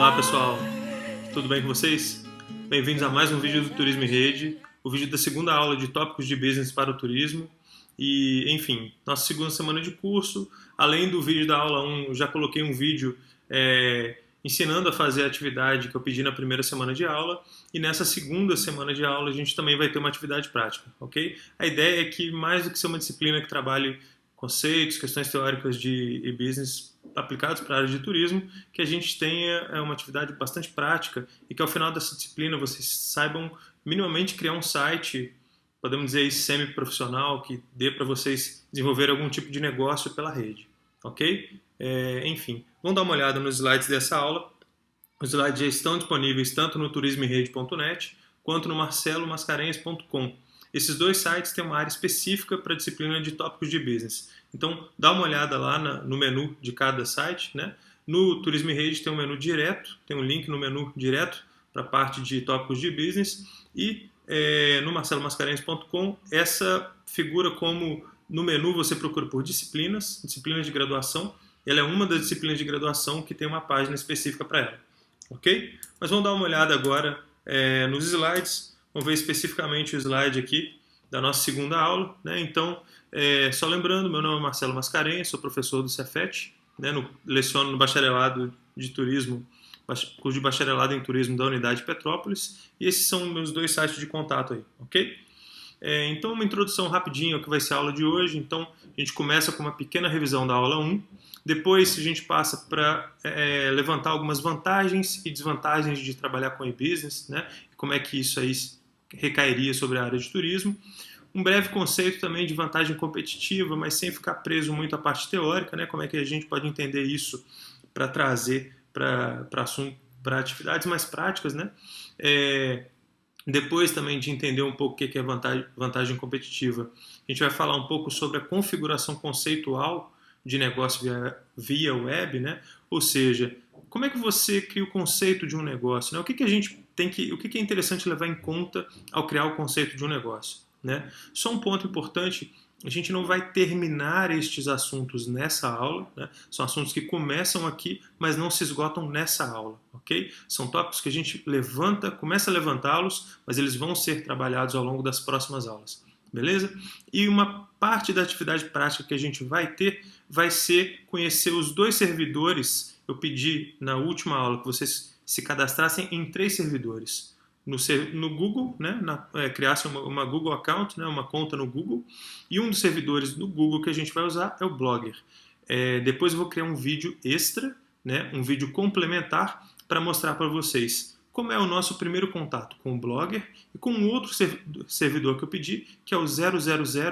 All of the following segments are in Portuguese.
Olá pessoal, tudo bem com vocês? Bem-vindos a mais um vídeo do Turismo em Rede, o vídeo da segunda aula de tópicos de business para o turismo. E, enfim, nossa segunda semana de curso. Além do vídeo da aula 1, eu já coloquei um vídeo ensinando a fazer a atividade que eu pedi na primeira semana de aula. E nessa segunda semana de aula a gente também vai ter uma atividade prática, ok? A ideia é que, mais do que ser uma disciplina que trabalhe conceitos, questões teóricas de business aplicados para a área de turismo, que a gente tenha uma atividade bastante prática e que ao final dessa disciplina vocês saibam minimamente criar um site, podemos dizer semi-profissional, que dê para vocês desenvolver algum tipo de negócio pela rede, ok? Enfim, vamos dar uma olhada nos slides dessa aula. Os slides já estão disponíveis tanto no turismoemrede.net quanto no marcelomascarenhas.com. Esses dois sites têm uma área específica para a disciplina de tópicos de business. Então, dá uma olhada lá no menu de cada site, né? No Turismo em Rede tem um menu direto, tem um link no menu direto para a parte de tópicos de business. E no marcelomascarenhas.com, essa figura como no menu você procura por disciplinas de graduação. Ela é uma das disciplinas de graduação que tem uma página específica para ela. Ok? Mas vamos dar uma olhada agora nos slides. Vamos ver especificamente o slide aqui da nossa segunda aula, né? Então, só lembrando, meu nome é Marcelo Mascarenhas, sou professor do Cefet, né? Leciono no bacharelado de turismo, curso de bacharelado em turismo da Unidade Petrópolis, e esses são meus dois sites de contato aí, ok? Então, uma introdução rapidinha ao que vai ser a aula de hoje. Então, a gente começa com uma pequena revisão da aula 1, depois a gente passa para levantar algumas vantagens e desvantagens de trabalhar com e-business, né? Como é que isso aí recairia sobre a área de turismo. Um breve conceito também de vantagem competitiva, mas sem ficar preso muito à parte teórica, né? Como é que a gente pode entender isso para trazer para atividades mais práticas, né? Depois também de entender um pouco o que é vantagem competitiva, a gente vai falar um pouco sobre a configuração conceitual de negócio via web, né? Ou seja, como é que você cria o conceito de um negócio, né? O que a gente o que é interessante levar em conta ao criar o conceito de um negócio, né? Só um ponto importante: a gente não vai terminar estes assuntos nessa aula, né? São assuntos que começam aqui, mas não se esgotam nessa aula, ok? São tópicos que a gente começa a levantá-los, mas eles vão ser trabalhados ao longo das próximas aulas, beleza? E uma parte da atividade prática que a gente vai ter vai ser conhecer os dois servidores. Eu pedi na última aula que vocês se cadastrassem em 3 servidores. No Google, né, criassem uma Google Account, né, uma conta no Google, e um dos servidores do Google que a gente vai usar é o Blogger. Depois eu vou criar um vídeo extra, né, um vídeo complementar, para mostrar para vocês como é o nosso primeiro contato com o Blogger e com um outro servidor que eu pedi, que é o 000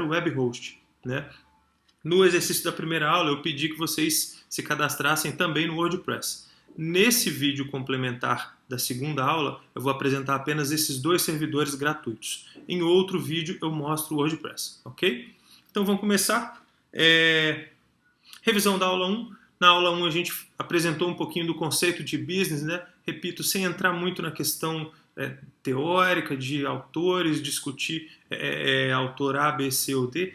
Web Host, né? No exercício da primeira aula, eu pedi que vocês se cadastrassem também no WordPress. Nesse vídeo complementar da segunda aula, eu vou apresentar apenas esses 2 servidores gratuitos. Em outro vídeo, eu mostro o WordPress, ok? Então, vamos começar. Revisão da aula 1. Na aula 1, a gente apresentou um pouquinho do conceito de business, né? Repito, sem entrar muito na questão teórica de autores, discutir autor A, B, C ou D.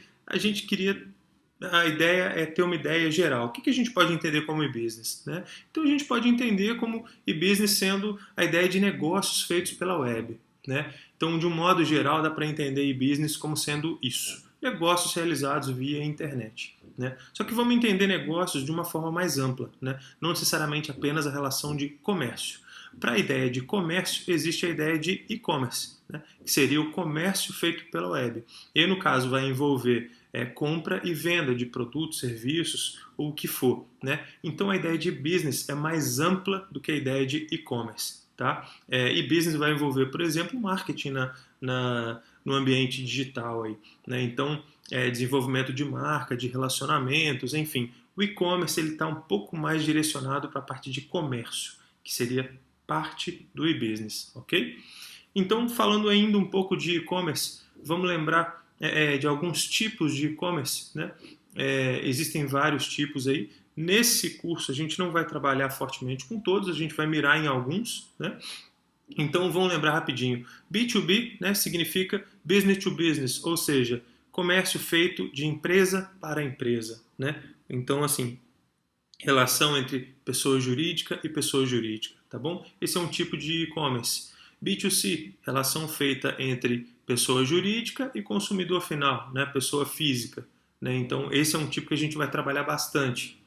A ideia é ter uma ideia geral. O que a gente pode entender como e-business, né? Então a gente pode entender como e-business sendo a ideia de negócios feitos pela web, né? Então, de um modo geral, dá para entender e-business como sendo isso: negócios realizados via internet, né? Só que vamos entender negócios de uma forma mais ampla, né? Não necessariamente apenas a relação de comércio. Para a ideia de comércio, existe a ideia de e-commerce, né? Que seria o comércio feito pela web. E aí, no caso, vai envolver compra e venda de produtos, serviços ou o que for, né? Então a ideia de business é mais ampla do que a ideia de e-commerce, tá? E business vai envolver, por exemplo, marketing no ambiente digital aí, né? Então desenvolvimento de marca, de relacionamentos, enfim. O e-commerce ele está um pouco mais direcionado para a parte de comércio, que seria parte do e-business, ok? Então, falando ainda um pouco de e-commerce, vamos lembrar de alguns tipos de e-commerce, né? Existem vários tipos aí. Nesse curso a gente não vai trabalhar fortemente com todos, a gente vai mirar em alguns, né? Então vamos lembrar rapidinho. B2B, né, significa business to business, ou seja, comércio feito de empresa para empresa, né? Então, assim, relação entre pessoa jurídica e pessoa jurídica. tá bom? Esse é um tipo de e-commerce. B2C, relação feita entre pessoa jurídica e consumidor final, né? Pessoa física, né? Então, esse é um tipo que a gente vai trabalhar bastante.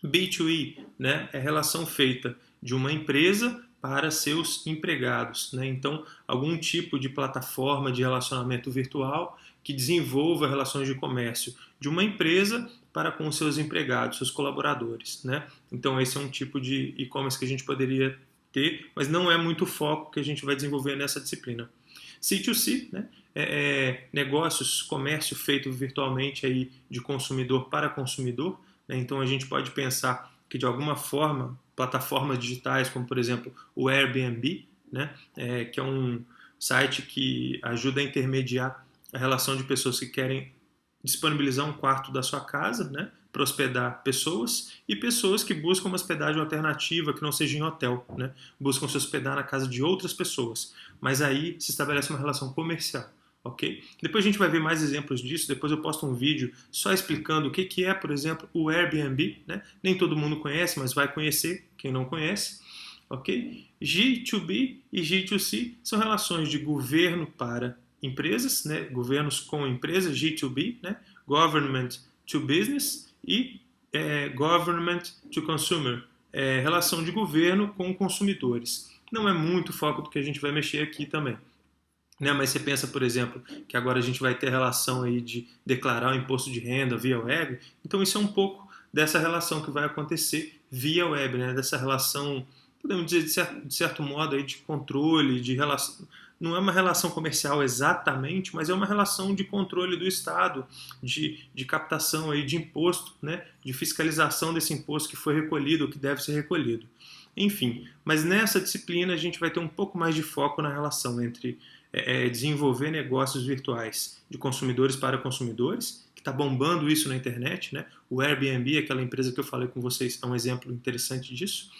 B2E, né, é relação feita de uma empresa para seus empregados, né? Então, algum tipo de plataforma de relacionamento virtual que desenvolva relações de comércio de uma empresa para com seus empregados, seus colaboradores, né? Então, esse é um tipo de e-commerce que a gente poderia ter, mas não é muito o foco que a gente vai desenvolver nessa disciplina. C2C, né, negócios, comércio feito virtualmente aí de consumidor para consumidor, né? Então a gente pode pensar que de alguma forma plataformas digitais, como por exemplo o Airbnb, né? Que é um site que ajuda a intermediar a relação de pessoas que querem disponibilizar um quarto da sua casa, né, para hospedar pessoas, e pessoas que buscam uma hospedagem alternativa que não seja em hotel, né, buscam se hospedar na casa de outras pessoas, mas aí se estabelece uma relação comercial. Ok? Depois a gente vai ver mais exemplos disso. Depois eu posto um vídeo só explicando o que é, por exemplo, o Airbnb. Né? Nem todo mundo conhece, mas vai conhecer quem não conhece. Ok? G2B e G2C são relações de governo para empresas, né? Governos com empresas, G2B, né? Government to business e Government to consumer, relação de governo com consumidores. Não é muito foco do que a gente vai mexer aqui também. Né? Mas você pensa, por exemplo, que agora a gente vai ter relação aí de declarar o imposto de renda via web, então isso é um pouco dessa relação que vai acontecer via web, né? Dessa relação, podemos dizer de certo modo aí de controle, de relação. Não é uma relação comercial exatamente, mas é uma relação de controle do Estado, de captação aí de imposto, né? De fiscalização desse imposto que foi recolhido ou que deve ser recolhido. Enfim, mas nessa disciplina a gente vai ter um pouco mais de foco na relação entre desenvolver negócios virtuais de consumidores para consumidores, que está bombando isso na internet, né? O Airbnb, aquela empresa que eu falei com vocês, é um exemplo interessante disso.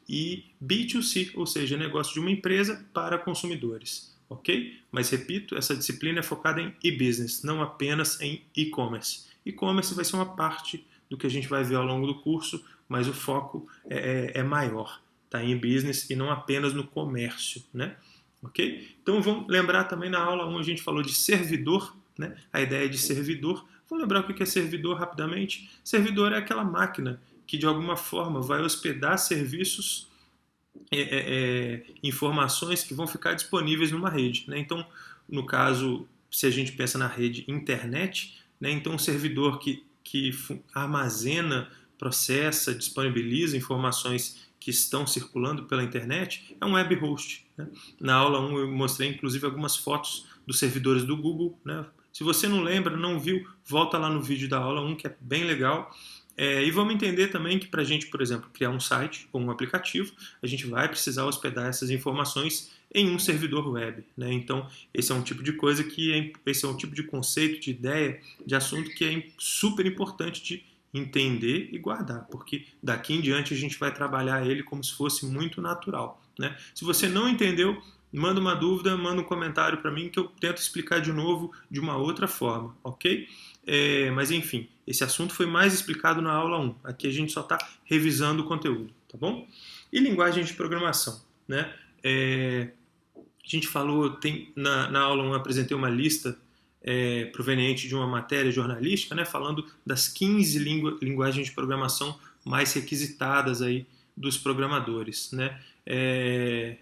E B2C, ou seja, negócio de uma empresa para consumidores, ok? Mas repito, essa disciplina é focada em e-business, não apenas em e-commerce. E-commerce vai ser uma parte do que a gente vai ver ao longo do curso, mas o foco é maior, tá? Em business e não apenas no comércio, né? Ok? Então vamos lembrar também na aula 1 a gente falou de servidor, né? A ideia de servidor. Vamos lembrar o que é servidor rapidamente? Servidor é aquela máquina que de alguma forma vai hospedar serviços, informações que vão ficar disponíveis numa rede, né? Então, no caso, se a gente pensa na rede internet, né? Então um servidor que armazena, processa, disponibiliza informações que estão circulando pela internet é um web host. Né? Na aula 1 eu mostrei inclusive algumas fotos dos servidores do Google. Né? Se você não lembra, não viu, volta lá no vídeo da aula 1 que é bem legal. E vamos entender também que para a gente, por exemplo, criar um site ou um aplicativo, a gente vai precisar hospedar essas informações em um servidor web. Né? Então, esse é um tipo de coisa esse é um tipo de conceito, de ideia, de assunto que é super importante de entender e guardar, porque daqui em diante a gente vai trabalhar ele como se fosse muito natural. Né? Se você não entendeu, manda uma dúvida, manda um comentário para mim que eu tento explicar de novo de uma outra forma, ok? Mas enfim, esse assunto foi mais explicado na aula 1. Aqui a gente só está revisando o conteúdo, tá bom? E linguagem de programação, né? A gente falou, na aula 1 eu apresentei uma lista proveniente de uma matéria jornalística, né, falando das 15 linguagens de programação mais requisitadas aí dos programadores. Né?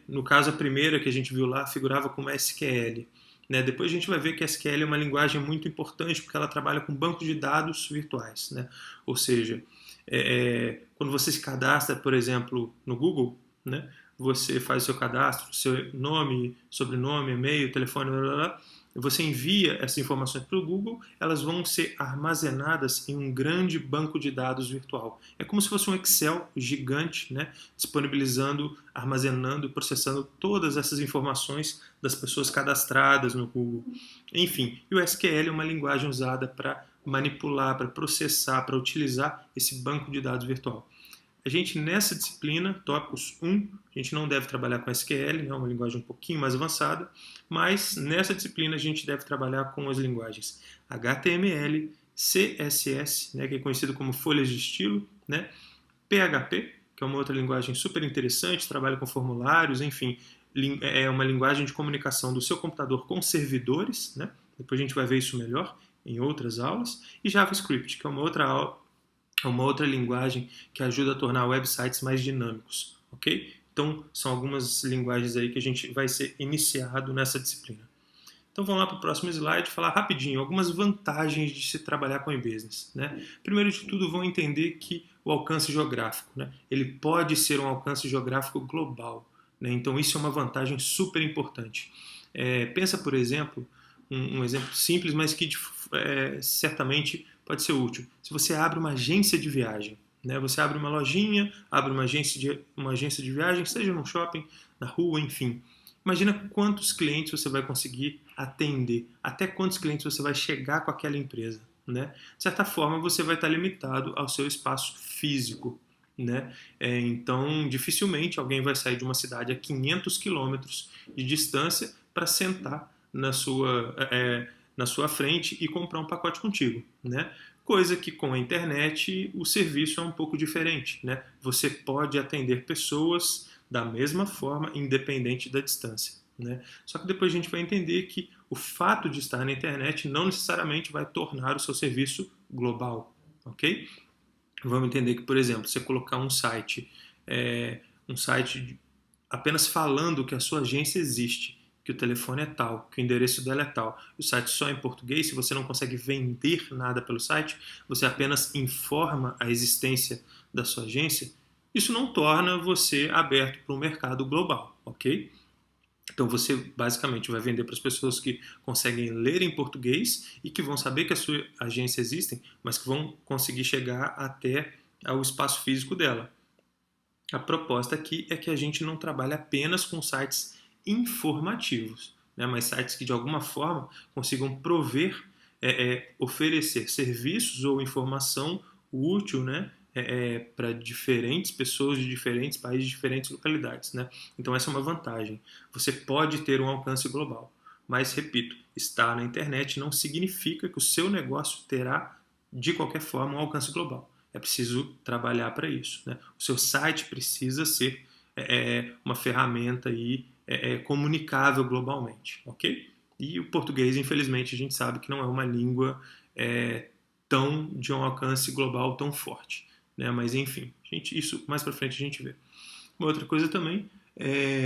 No caso, a primeira que a gente viu lá figurava como SQL. Né? Depois a gente vai ver que a SQL é uma linguagem muito importante porque ela trabalha com bancos de dados virtuais. Né? Ou seja, quando você se cadastra, por exemplo, no Google, né, você faz o seu cadastro, seu nome, sobrenome, e-mail, telefone, blá, blá, blá, você envia essas informações para o Google, elas vão ser armazenadas em um grande banco de dados virtual. É como se fosse um Excel gigante, né, disponibilizando, armazenando e processando todas essas informações das pessoas cadastradas no Google. Enfim, e o SQL é uma linguagem usada para manipular, para processar, para utilizar esse banco de dados virtual. A gente, nessa disciplina, tópicos 1, a gente não deve trabalhar com SQL, né, uma linguagem um pouquinho mais avançada, mas nessa disciplina a gente deve trabalhar com as linguagens HTML, CSS, né, que é conhecido como folhas de estilo, né, PHP, que é uma outra linguagem super interessante, trabalha com formulários, enfim, é uma linguagem de comunicação do seu computador com servidores, né? Depois a gente vai ver isso melhor em outras aulas. E JavaScript, que é uma outra linguagem que ajuda a tornar websites mais dinâmicos, ok? Então, são algumas linguagens aí que a gente vai ser iniciado nessa disciplina. Então vamos lá para o próximo slide, falar rapidinho algumas vantagens de se trabalhar com e-business. Né? Primeiro de tudo, vão entender que o alcance geográfico, né? Ele pode ser um alcance geográfico global. Né? Então isso é uma vantagem super importante. Pensa, por exemplo, um exemplo simples, mas que certamente pode ser útil. Se você abre uma agência de viagem, né? Você abre uma lojinha, abre uma agência de viagem, seja no shopping, na rua, enfim. Imagina quantos clientes você vai conseguir atender, até quantos clientes você vai chegar com aquela empresa. Né? De certa forma, você vai estar limitado ao seu espaço físico. Né? Então, dificilmente alguém vai sair de uma cidade a 500 quilômetros de distância para sentar na sua frente e comprar um pacote contigo. Né? Coisa que com a internet o serviço é um pouco diferente. Né? Você pode atender pessoas da mesma forma, independente da distância. Né? Só que depois a gente vai entender que o fato de estar na internet não necessariamente vai tornar o seu serviço global. Ok? Vamos entender que, por exemplo, você colocar um site apenas falando que a sua agência existe, que o telefone é tal, que o endereço dela é tal, o site só em português, se você não consegue vender nada pelo site, você apenas informa a existência da sua agência, isso não torna você aberto para o mercado global, ok? Então você basicamente vai vender para as pessoas que conseguem ler em português e que vão saber que a sua agência existe, mas que vão conseguir chegar até ao espaço físico dela. A proposta aqui é que a gente não trabalhe apenas com sites informativos, né, mas sites que de alguma forma consigam prover, oferecer serviços ou informação útil, né, para diferentes pessoas de diferentes países, de diferentes localidades. Né? Então essa é uma vantagem. Você pode ter um alcance global, mas, repito, estar na internet não significa que o seu negócio terá, de qualquer forma, um alcance global. É preciso trabalhar para isso. Né? O seu site precisa ser uma ferramenta aí, comunicável globalmente. Ok? E o português, infelizmente, a gente sabe que não é uma língua tão de um alcance global tão forte. Né? Mas, enfim, isso mais para frente a gente vê. Uma outra coisa também,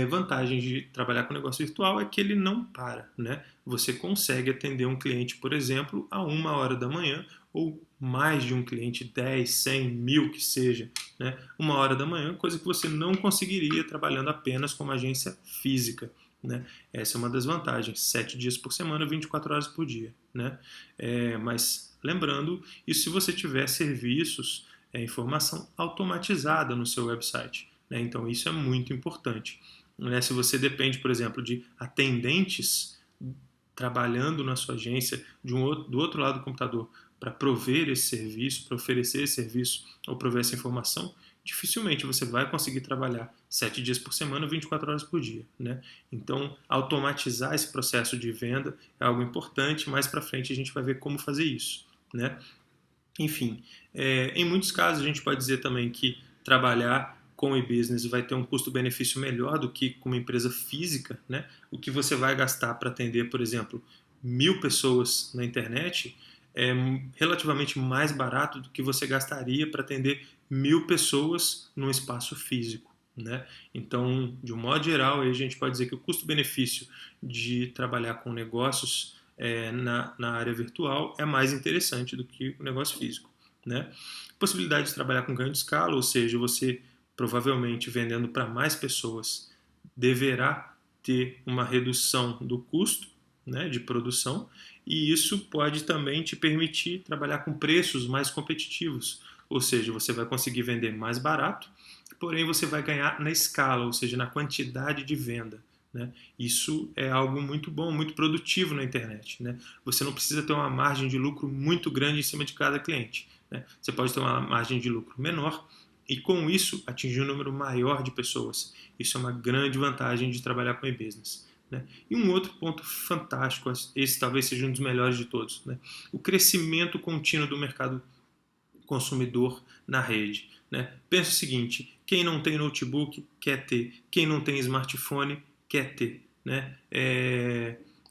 vantagem de trabalhar com negócio virtual é que ele não para. Né? Você consegue atender um cliente, por exemplo, a 1h da manhã ou mais de um cliente, 10, 100, 1000 que seja, né? 1h da manhã, coisa que você não conseguiria trabalhando apenas com uma agência física. Né? Essa é uma das vantagens, 7 dias por semana, 24 horas por dia. Né? Mas lembrando, isso se você tiver serviços, informação automatizada no seu website. Né? Então isso é muito importante. Né? Se você depende, por exemplo, de atendentes trabalhando na sua agência do outro lado do computador para prover esse serviço, para oferecer esse serviço ou prover essa informação, dificilmente você vai conseguir trabalhar 7 dias por semana, 24 horas por dia. Né? Então, automatizar esse processo de venda é algo importante. Mais para frente a gente vai ver como fazer isso. Né? Enfim, em muitos casos a gente pode dizer também que trabalhar com e-business vai ter um custo-benefício melhor do que com uma empresa física. Né? O que você vai gastar para atender, por exemplo, 1000 pessoas na internet é relativamente mais barato do que você gastaria para atender 1000 pessoas num espaço físico. Né? Então, de um modo geral, a gente pode dizer que o custo-benefício de trabalhar com negócios na área virtual é mais interessante do que o negócio físico. Né? Possibilidade de trabalhar com ganho de escala, ou seja, você provavelmente vendendo para mais pessoas deverá ter uma redução do custo, né, de produção, e isso pode também te permitir trabalhar com preços mais competitivos, ou seja, você vai conseguir vender mais barato, porém você vai ganhar na escala, ou seja, na quantidade de venda. Né? Isso é algo muito bom, muito produtivo na internet. Né? Você não precisa ter uma margem de lucro muito grande em cima de cada cliente. Né? Você pode ter uma margem de lucro menor e, com isso, atingir um número maior de pessoas. Isso é uma grande vantagem de trabalhar com e-business. Né? E um outro ponto fantástico, esse talvez seja um dos melhores de todos, né? O crescimento contínuo do mercado consumidor na rede, né? Pensa o seguinte: quem não tem notebook quer ter, quem não tem smartphone quer ter, né?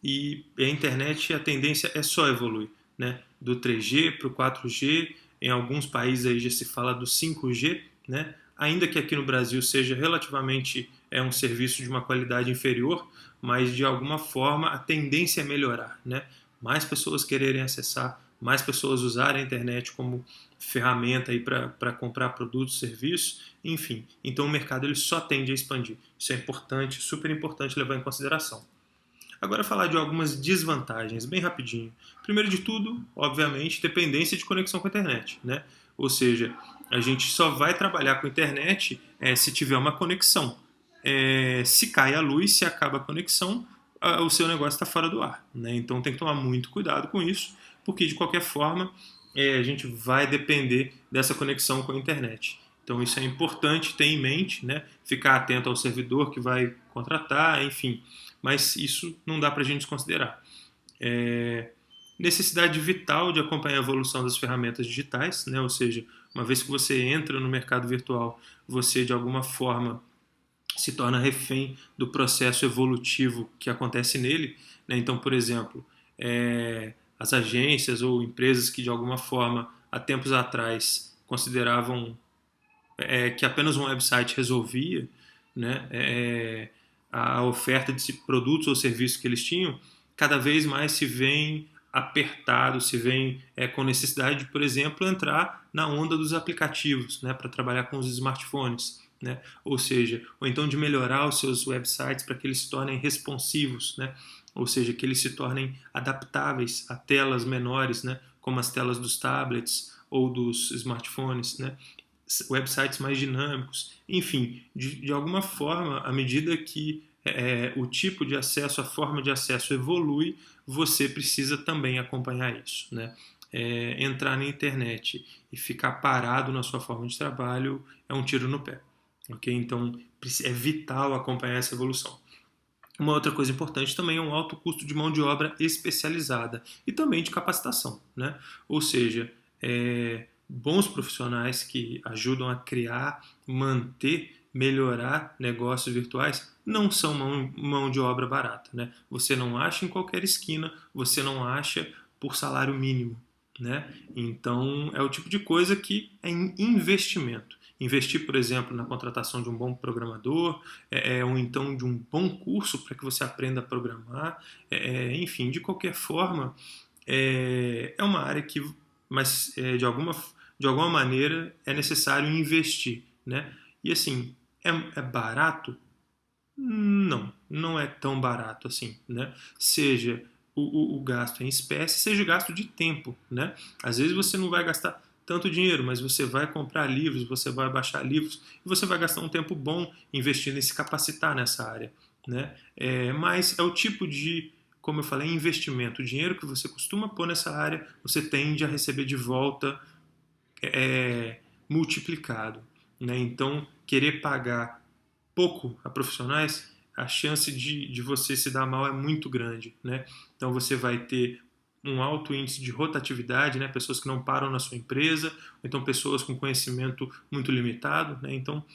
E a internet, a tendência é só evoluir, né? Do 3G para o 4G, em alguns países aí já se fala do 5G, né? Ainda que aqui no Brasil seja relativamente um serviço de uma qualidade inferior, mas de alguma forma a tendência é melhorar, né? Mais pessoas quererem acessar, mais pessoas usarem a internet como ferramenta para comprar produtos, serviços, enfim. Então o mercado ele só tende a expandir. Isso é importante, super importante levar em consideração. Agora falar de algumas desvantagens, bem rapidinho. Primeiro de tudo, obviamente, dependência de conexão com a internet, né? Ou seja, a gente só vai trabalhar com a internet se tiver uma conexão. Se cai a luz, se acaba a conexão, o seu negócio está fora do ar, né? Então tem que tomar muito cuidado com isso, porque de qualquer forma a gente vai depender dessa conexão com a internet. Então isso é importante ter em mente, né? Ficar atento ao servidor que vai contratar, enfim. Mas isso não dá para a gente desconsiderar. Necessidade vital de acompanhar a evolução das ferramentas digitais, né? Ou seja, uma vez que você entra no mercado virtual, você de alguma forma se torna refém do processo evolutivo que acontece nele, né? Então, por exemplo, as agências ou empresas que de alguma forma há tempos atrás consideravam que apenas um website resolvia, né, a oferta de produtos ou serviços que eles tinham, cada vez mais se vem apertado, se vem com necessidade de, por exemplo, entrar na onda dos aplicativos, né, para trabalhar com os smartphones, né, ou seja, ou então de melhorar os seus websites para que eles se tornem responsivos, né, ou seja, que eles se tornem adaptáveis a telas menores, né, como as telas dos tablets ou dos smartphones, né, websites mais dinâmicos, enfim, de alguma forma, à medida que o tipo de acesso, a forma de acesso evolui, você precisa também acompanhar isso, né? Entrar na internet e ficar parado na sua forma de trabalho é um tiro no pé, ok? Então é vital acompanhar essa evolução. Uma outra coisa importante também é um alto custo de mão de obra especializada e também de capacitação, né? Ou seja, bons profissionais que ajudam a criar, manter, melhorar negócios virtuais não são mão de obra barata, né? Você não acha em qualquer esquina, você não acha por salário mínimo, né? Então é o tipo de coisa que é investimento. Investir, por exemplo, na contratação de um bom programador, ou então de um bom curso para que você aprenda a programar, enfim, de qualquer forma, é uma área que, mas de alguma maneira é necessário investir, né? E assim, é barato? Não, não é tão barato assim, né? Seja o gasto em espécie, seja o gasto de tempo, né? Às vezes você não vai gastar tanto dinheiro, mas você vai comprar livros, você vai baixar livros e você vai gastar um tempo bom investindo em se capacitar nessa área, né? Mas é o tipo de, como eu falei, investimento. O dinheiro que você costuma pôr nessa área, você tende a receber de volta multiplicado, né? Então, querer pagar pouco a profissionais, a chance de você se dar mal é muito grande, né? Então você vai ter um alto índice de rotatividade, né? Pessoas que não param na sua empresa, ou então pessoas com conhecimento muito limitado, né? Então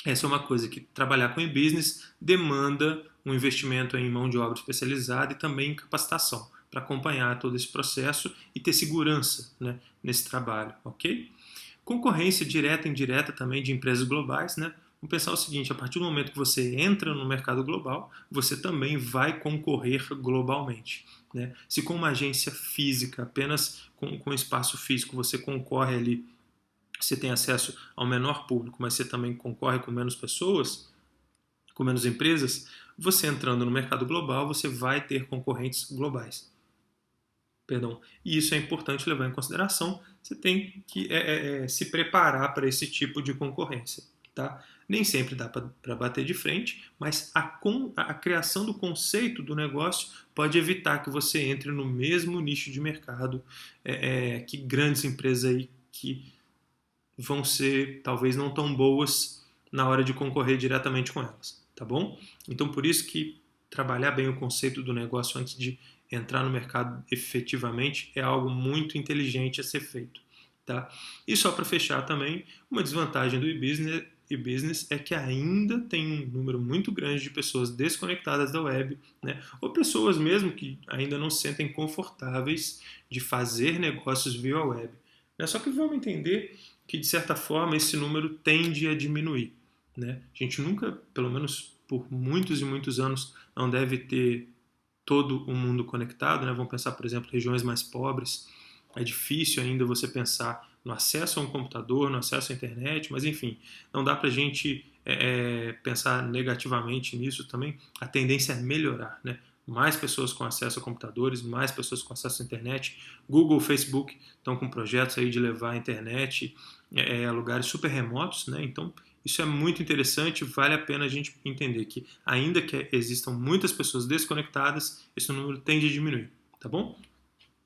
essa é uma coisa que trabalhar com e-business demanda um investimento em mão de obra especializada e também em capacitação para acompanhar todo esse processo e ter segurança, né, nesse trabalho, ok? Concorrência direta e indireta também de empresas globais, né? Vamos pensar o seguinte: a partir do momento que você entra no mercado global, você também vai concorrer globalmente, né? Se com uma agência física, apenas com espaço físico, você concorre ali, você tem acesso ao menor público, mas você também concorre com menos pessoas, com menos empresas, você entrando no mercado global, você vai ter concorrentes globais. Perdão. E isso é importante levar em consideração. Você tem que se preparar para esse tipo de concorrência. Tá? Nem sempre dá para bater de frente, mas a criação do conceito do negócio pode evitar que você entre no mesmo nicho de mercado que grandes empresas aí que vão ser talvez não tão boas na hora de concorrer diretamente com elas, tá bom? Então por isso que trabalhar bem o conceito do negócio antes de entrar no mercado efetivamente é algo muito inteligente a ser feito, Tá? E só para fechar também, uma desvantagem do e-business é que ainda tem um número muito grande de pessoas desconectadas da web, né? Ou pessoas mesmo que ainda não se sentem confortáveis de fazer negócios via web. Né? Só que vamos entender que, de certa forma, esse número tende a diminuir. Né? A gente nunca, pelo menos por muitos e muitos anos, não deve ter todo o mundo conectado. Né? Vamos pensar, por exemplo, regiões mais pobres. É difícil ainda você pensar no acesso a um computador, no acesso à internet, mas enfim, não dá para a gente pensar negativamente nisso também. A tendência é melhorar, né? Mais pessoas com acesso a computadores, mais pessoas com acesso à internet. Google, Facebook estão com projetos aí de levar a internet a lugares super remotos, né? Então, isso é muito interessante, vale a pena a gente entender que, ainda que existam muitas pessoas desconectadas, esse número tende a diminuir, tá bom?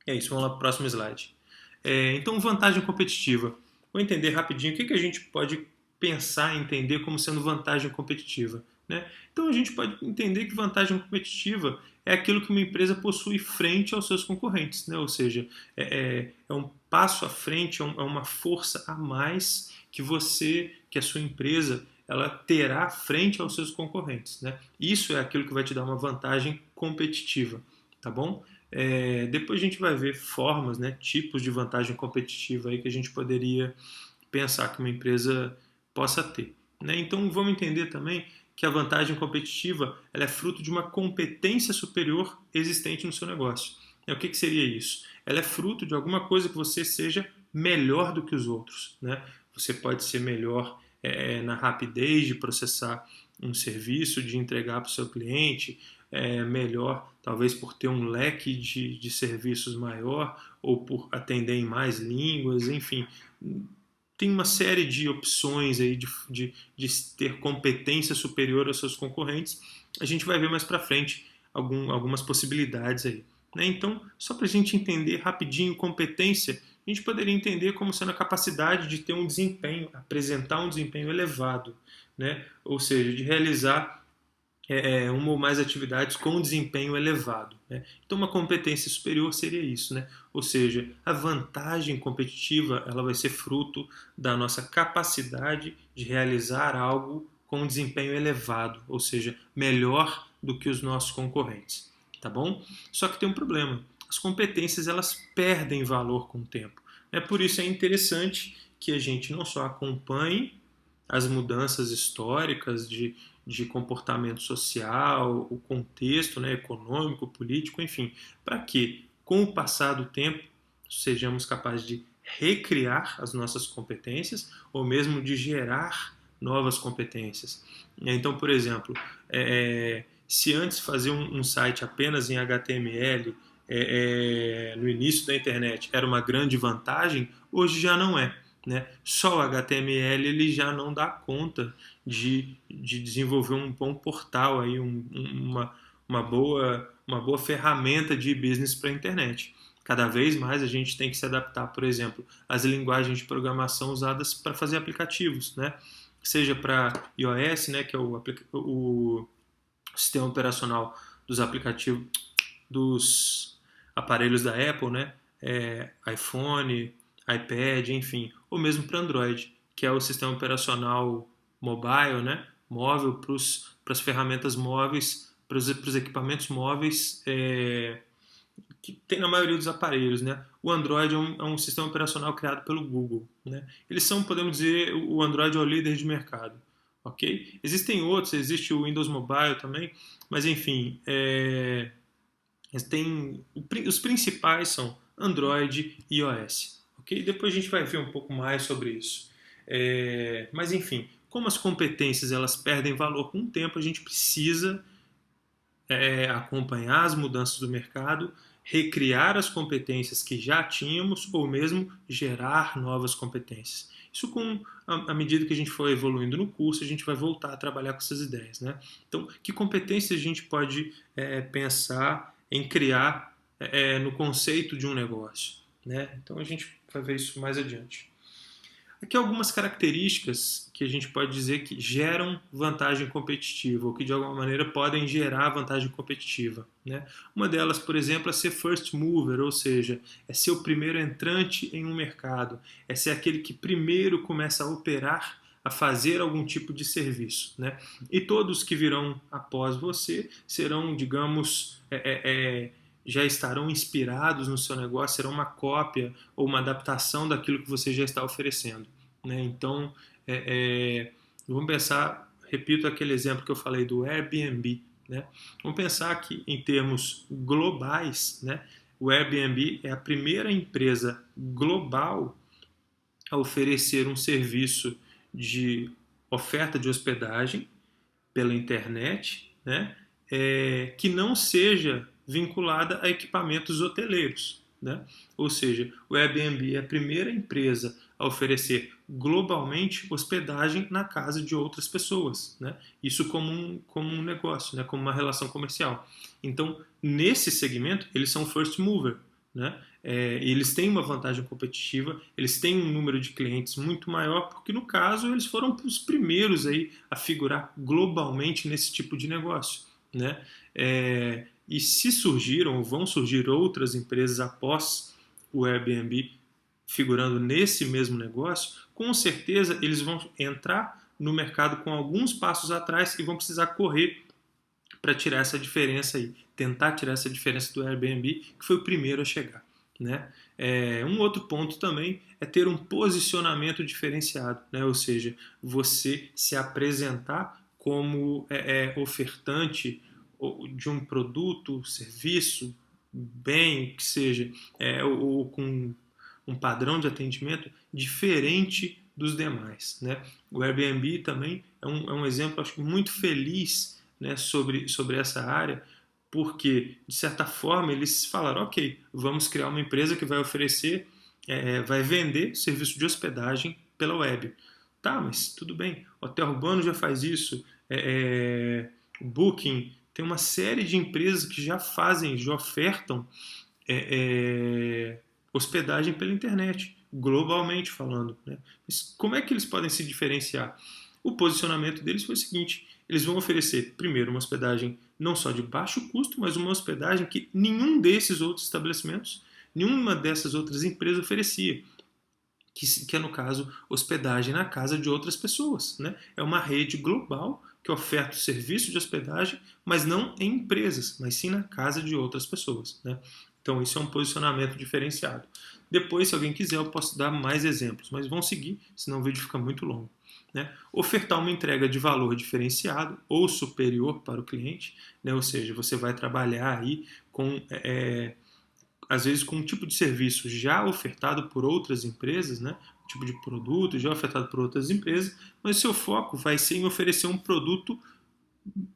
É isso, vamos lá para o próximo slide. Então, vantagem competitiva. Vou entender rapidinho o que a gente pode pensar e entender como sendo vantagem competitiva. Né? Então, a gente pode entender que vantagem competitiva é aquilo que uma empresa possui frente aos seus concorrentes. Né? Ou seja, é um passo à frente, é uma força a mais que a sua empresa, ela terá frente aos seus concorrentes. Né? Isso é aquilo que vai te dar uma vantagem competitiva. Tá bom? Depois a gente vai ver formas, né, tipos de vantagem competitiva aí que a gente poderia pensar que uma empresa possa ter. Né? Então vamos entender também que a vantagem competitiva ela é fruto de uma competência superior existente no seu negócio. O que seria isso? Ela é fruto de alguma coisa que você seja melhor do que os outros. Né? Você pode ser melhor na rapidez de processar um serviço, de entregar para o seu cliente, melhor, talvez por ter um leque de serviços maior ou por atender em mais línguas, enfim. Tem uma série de opções aí de ter competência superior aos seus concorrentes. A gente vai ver mais para frente algumas possibilidades aí. Né? Então, só para a gente entender rapidinho competência, a gente poderia entender como sendo a capacidade de ter um desempenho, apresentar um desempenho elevado, né? Ou seja, de realizar uma ou mais atividades com desempenho elevado. Né? Então, uma competência superior seria isso. Né? Ou seja, a vantagem competitiva ela vai ser fruto da nossa capacidade de realizar algo com desempenho elevado, ou seja, melhor do que os nossos concorrentes. Tá bom? Só que tem um problema. As competências elas perdem valor com o tempo. Por isso é interessante que a gente não só acompanhe as mudanças históricas de comportamento social, o contexto, né, econômico, político, enfim, para que, com o passar do tempo, sejamos capazes de recriar as nossas competências ou mesmo de gerar novas competências. Então, por exemplo, se antes fazer um site apenas em HTML no início da internet era uma grande vantagem, hoje já não é. Né? Só o HTML ele já não dá conta de desenvolver um bom portal, aí, uma boa ferramenta de business para a internet. Cada vez mais a gente tem que se adaptar, por exemplo, às linguagens de programação usadas para fazer aplicativos, né? Seja para iOS, né, que é o sistema operacional dos aplicativos dos aparelhos da Apple, né? iPhone, iPad, enfim, ou mesmo para Android, que é o sistema operacional mobile, né? Móvel para as ferramentas móveis, para os equipamentos móveis que tem na maioria dos aparelhos, né? O Android é um sistema operacional criado pelo Google, né? Eles são, podemos dizer, o Android é o líder de mercado, ok? Existem outros, existe o Windows Mobile também, mas enfim, os principais são Android e iOS. Okay? Depois a gente vai ver um pouco mais sobre isso. Mas enfim, como as competências elas perdem valor com o tempo, a gente precisa acompanhar as mudanças do mercado, recriar as competências que já tínhamos ou mesmo gerar novas competências. Isso à medida que a gente for evoluindo no curso, a gente vai voltar a trabalhar com essas ideias. Né? Então, que competências a gente pode pensar em criar no conceito de um negócio? Né? Então, a gente vai ver isso mais adiante. Aqui algumas características que a gente pode dizer que geram vantagem competitiva, ou que de alguma maneira podem gerar vantagem competitiva, né? Uma delas, por exemplo, é ser first mover, ou seja, é ser o primeiro entrante em um mercado, é ser aquele que primeiro começa a operar, a fazer algum tipo de serviço, né? E todos que virão após você serão, digamos, já estarão inspirados no seu negócio, serão uma cópia ou uma adaptação daquilo que você já está oferecendo, né? Então, vamos pensar, repito aquele exemplo que eu falei do Airbnb, né? Vamos pensar que em termos globais, né? O Airbnb é a primeira empresa global a oferecer um serviço de oferta de hospedagem pela internet, né? Que não seja vinculada a equipamentos hoteleiros, né? Ou seja, o Airbnb é a primeira empresa a oferecer globalmente hospedagem na casa de outras pessoas, né? Isso como um negócio, né? Como uma relação comercial. Então, nesse segmento, eles são first mover, né? Eles têm uma vantagem competitiva, eles têm um número de clientes muito maior, porque no caso eles foram os primeiros aí a figurar globalmente nesse tipo de negócio, né? E se surgiram ou vão surgir outras empresas após o Airbnb figurando nesse mesmo negócio, com certeza eles vão entrar no mercado com alguns passos atrás e vão precisar correr para tirar essa diferença aí, tentar tirar essa diferença do Airbnb, que foi o primeiro a chegar, né? Um outro ponto também é ter um posicionamento diferenciado, né? Ou seja, você se apresentar como ofertante de um produto, serviço, bem, que seja, ou com um padrão de atendimento diferente dos demais, né? O Airbnb também é um exemplo, acho que muito feliz, né, sobre essa área, porque, de certa forma, eles falaram, ok, vamos criar uma empresa que vai oferecer, vai vender serviço de hospedagem pela web. Tá, mas tudo bem, Hotel Urbano já faz isso, o Booking, tem uma série de empresas que já fazem, já ofertam hospedagem pela internet, globalmente falando, né? Mas como é que eles podem se diferenciar? O posicionamento deles foi o seguinte: eles vão oferecer, primeiro, uma hospedagem não só de baixo custo, mas uma hospedagem que nenhum desses outros estabelecimentos, nenhuma dessas outras empresas oferecia, que é, no caso, hospedagem na casa de outras pessoas, né? É uma rede global que oferta o serviço de hospedagem, mas não em empresas, mas sim na casa de outras pessoas, né? Então, isso é um posicionamento diferenciado. Depois, se alguém quiser, eu posso dar mais exemplos, mas vão seguir, senão o vídeo fica muito longo, né? Ofertar uma entrega de valor diferenciado ou superior para o cliente, né? Ou seja, você vai trabalhar aí com, às vezes, com um tipo de serviço já ofertado por outras empresas, né? Um tipo de produto já ofertado por outras empresas, mas o seu foco vai ser em oferecer um produto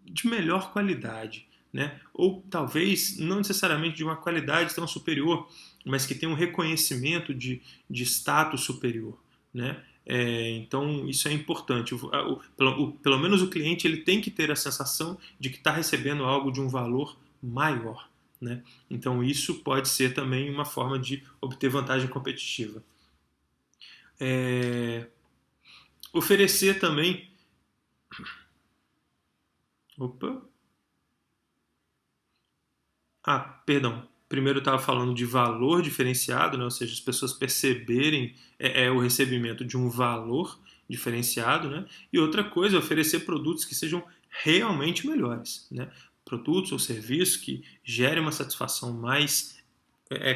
de melhor qualidade, né? Ou talvez não necessariamente de uma qualidade tão superior, mas que tenha um reconhecimento de status superior, né? Então isso é importante. Pelo menos o cliente ele tem que ter a sensação de que está recebendo algo de um valor maior, né? Então isso pode ser também uma forma de obter vantagem competitiva. Oferecer também. Opa! Perdão. Primeiro eu estava falando de valor diferenciado, né? Ou seja, as pessoas perceberem o recebimento de um valor diferenciado, né? E outra coisa é oferecer produtos que sejam realmente melhores, né? Produtos ou serviços que gerem uma satisfação mais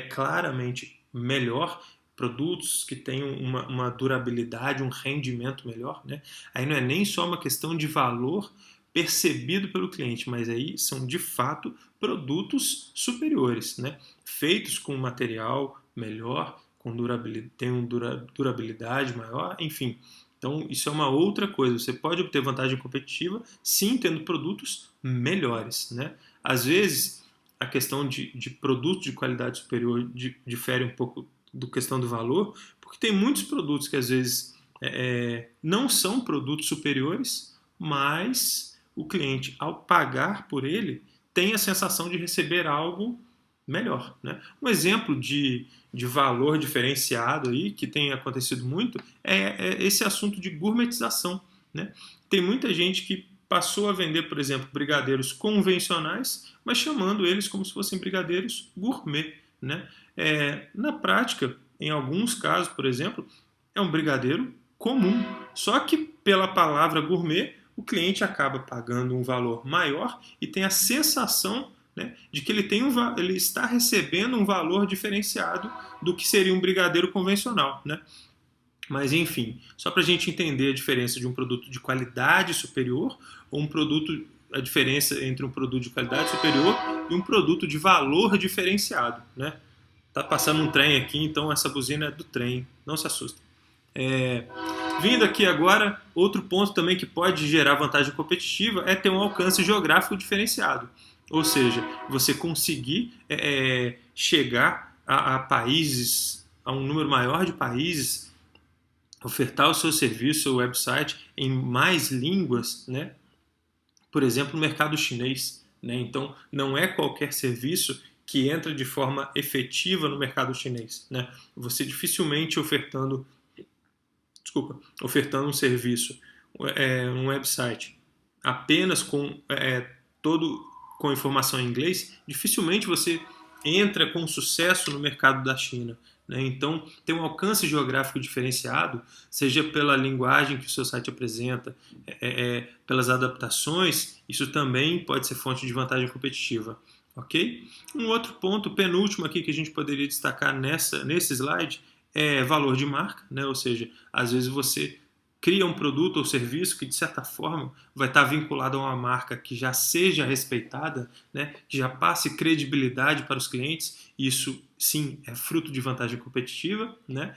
claramente melhor, produtos que tenham uma durabilidade, um rendimento melhor, né? Aí não é nem só uma questão de valor percebido pelo cliente, mas aí são de fato produtos superiores, né? Feitos com material melhor, com durabilidade, tem uma durabilidade maior, enfim. Então isso é uma outra coisa. Você pode obter vantagem competitiva sim tendo produtos melhores, né? Às vezes a questão de produto de qualidade superior difere um pouco da questão do valor, porque tem muitos produtos que às vezes não são produtos superiores, mas o cliente, ao pagar por ele, tem a sensação de receber algo melhor, né? Um exemplo de valor diferenciado aí, que tem acontecido muito, é esse assunto de gourmetização, né? Tem muita gente que passou a vender, por exemplo, brigadeiros convencionais, mas chamando eles como se fossem brigadeiros gourmet, né? Na prática, em alguns casos, por exemplo, é um brigadeiro comum, só que pela palavra gourmet, o cliente acaba pagando um valor maior e tem a sensação, né, de que ele está recebendo um valor diferenciado do que seria um brigadeiro convencional, né? Mas enfim, só para a gente entender a diferença de um produto de qualidade superior ou a diferença entre um produto de qualidade superior e um produto de valor diferenciado, né? Tá passando um trem aqui, então essa buzina é do trem, não se assusta. Vindo aqui agora, outro ponto também que pode gerar vantagem competitiva é ter um alcance geográfico diferenciado. Ou seja, você conseguir chegar a países, a um número maior de países, ofertar o seu serviço, o website em mais línguas, né? Por exemplo, no mercado chinês, né? Então, não é qualquer serviço que entra de forma efetiva no mercado chinês, né? Você dificilmente ofertando um serviço, um website apenas com informação em inglês, dificilmente você entra com sucesso no mercado da China, né? Então, ter um alcance geográfico diferenciado, seja pela linguagem que o seu site apresenta, pelas adaptações, isso também pode ser fonte de vantagem competitiva. Ok? Um outro ponto, penúltimo aqui que a gente poderia destacar nesse slide, é valor de marca, né? Ou seja, às vezes você cria um produto ou serviço que, de certa forma, vai estar vinculado a uma marca que já seja respeitada, né? Que já passe credibilidade para os clientes. Isso, sim, é fruto de vantagem competitiva, né?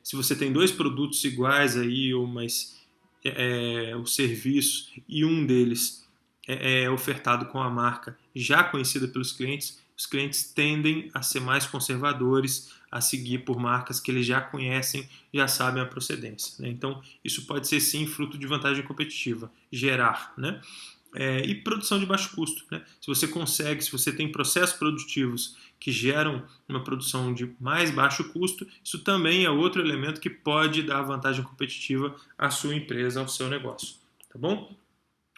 Se você tem dois produtos iguais aí, o serviço, e um deles é ofertado com a marca já conhecida pelos clientes, os clientes tendem a ser mais conservadores, a seguir por marcas que eles já conhecem, já sabem a procedência, né? Então, isso pode ser sim fruto de vantagem competitiva, gerar, né? E produção de baixo custo, né? Se você tem processos produtivos que geram uma produção de mais baixo custo, isso também é outro elemento que pode dar vantagem competitiva à sua empresa, ao seu negócio, tá bom?